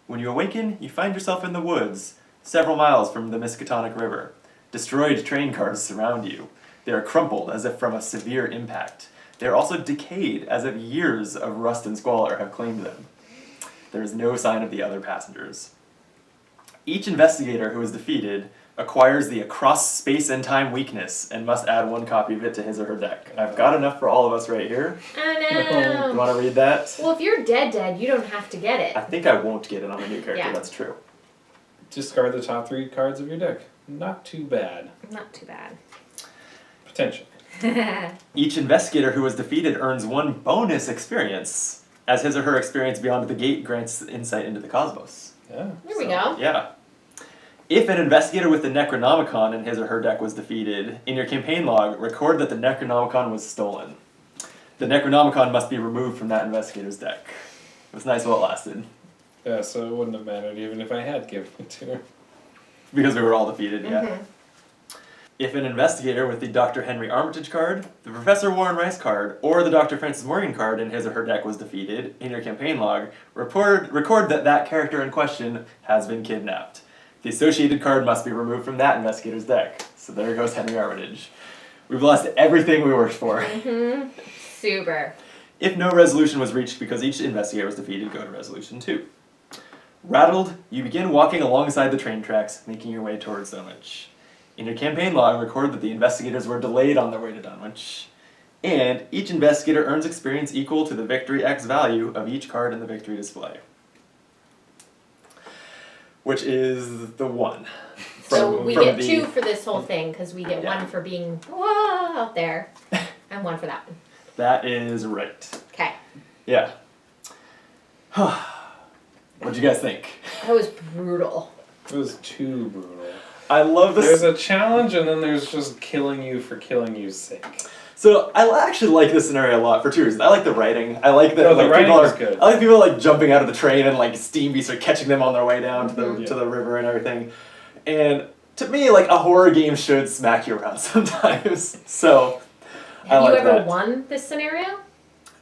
When you awaken, you find yourself in the woods, several miles from the Miskatonic River. Destroyed train cars surround you. They are crumpled as if from a severe impact. They are also decayed as if years of rust and squalor have claimed them. There is no sign of the other passengers. Each investigator who is defeated acquires the across space and time weakness and must add 1 copy of it to his or her deck. I've got enough for all of us right here. Oh, You no. want to read that? Well, if you're dead, you don't have to get it. I think I won't get it on the new character, Yeah. that's true. Discard the top 3 cards of your deck. Not too bad. Not too bad. Potentially. Each investigator who was defeated earns 1 bonus experience, as his or her experience beyond the gate grants insight into the cosmos. Yeah. There we go. Yeah. If an investigator with the Necronomicon in his or her deck was defeated, in your campaign log, record that the Necronomicon was stolen. The Necronomicon must be removed from that investigator's deck. It was nice while it lasted. Yeah, so it wouldn't have mattered even if I had given it to her. Because we were all defeated, yeah. Mhm. If an investigator with the Dr. Henry Armitage card, the Professor Warren Rice card, or the Dr. Francis Morgan card in his or her deck was defeated, in your campaign log, record that that character in question has been kidnapped. The associated card must be removed from that investigator's deck. So there goes Henry Armitage. We've lost everything we worked for. Mm-hmm. Super. If no resolution was reached because each investigator was defeated, go to resolution 2. Rattled, you begin walking alongside the train tracks, making your way towards Dunwich. In your campaign log, record that the investigators were delayed on their way to Dunwich. And each investigator earns experience equal to the victory X value of each card in the victory display. Which is the 1. So we get 2 for this whole thing, because we get 1 for being out there, and 1 for that one. That is right. Okay. Yeah. What'd you guys think? That was brutal. It was too brutal. I love this. There's a challenge and then there's just killing you for killing you's sake. So I actually like this scenario a lot for 2 reasons. I like the writing. I like that Oh, the like, writing people is are good. I like people like jumping out of the train and like steam beasts are catching them on their way down to the river and everything. And to me, like, a horror game should smack you around sometimes. So, I Have you like ever that. won this scenario?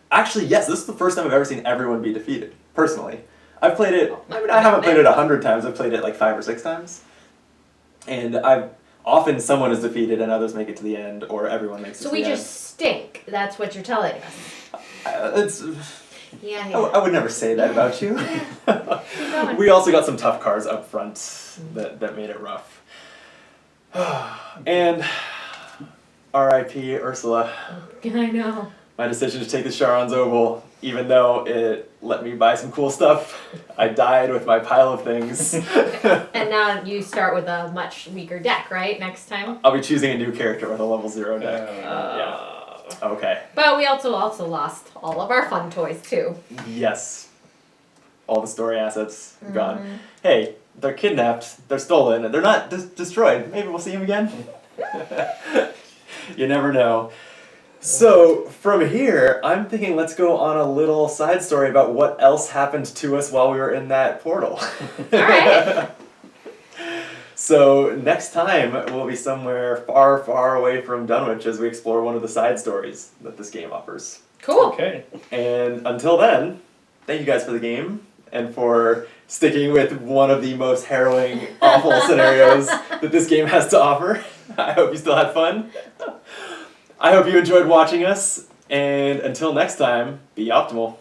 Actually, yes, this is the first time I've ever seen everyone be defeated, personally. I've played it, I mean, I haven't played it 100 times, I've played it like 5 or 6 times. And often someone is defeated and others make it to the end, or everyone makes it So to we the just stink. That's what you're telling us. end. It's, Yeah, I would never say that about you. Keep going. We also got some tough cards up front that made it rough. And R.I.P. Ursula. I know. My decision to take the Charon's Oval, even though it let me buy some cool stuff, I died with my pile of things. And now you start with a much weaker deck, right? Next time. I'll be choosing a new character with a level 0 deck. Yeah. Okay. But we also lost all of our fun toys too. Yes. All the story assets are gone. Hey, they're kidnapped, they're stolen, and they're not destroyed. Maybe we'll see them again. You never know. So, from here, I'm thinking let's go on a little side story about what else happened to us while we were in that portal. Alright. So, next time, we'll be somewhere far, far away from Dunwich as we explore one of the side stories that this game offers. Cool. Okay. And until then, thank you guys for the game and for sticking with one of the most harrowing, awful scenarios that this game has to offer. I hope you still had fun. I hope you enjoyed watching us, and until next time, be optimal.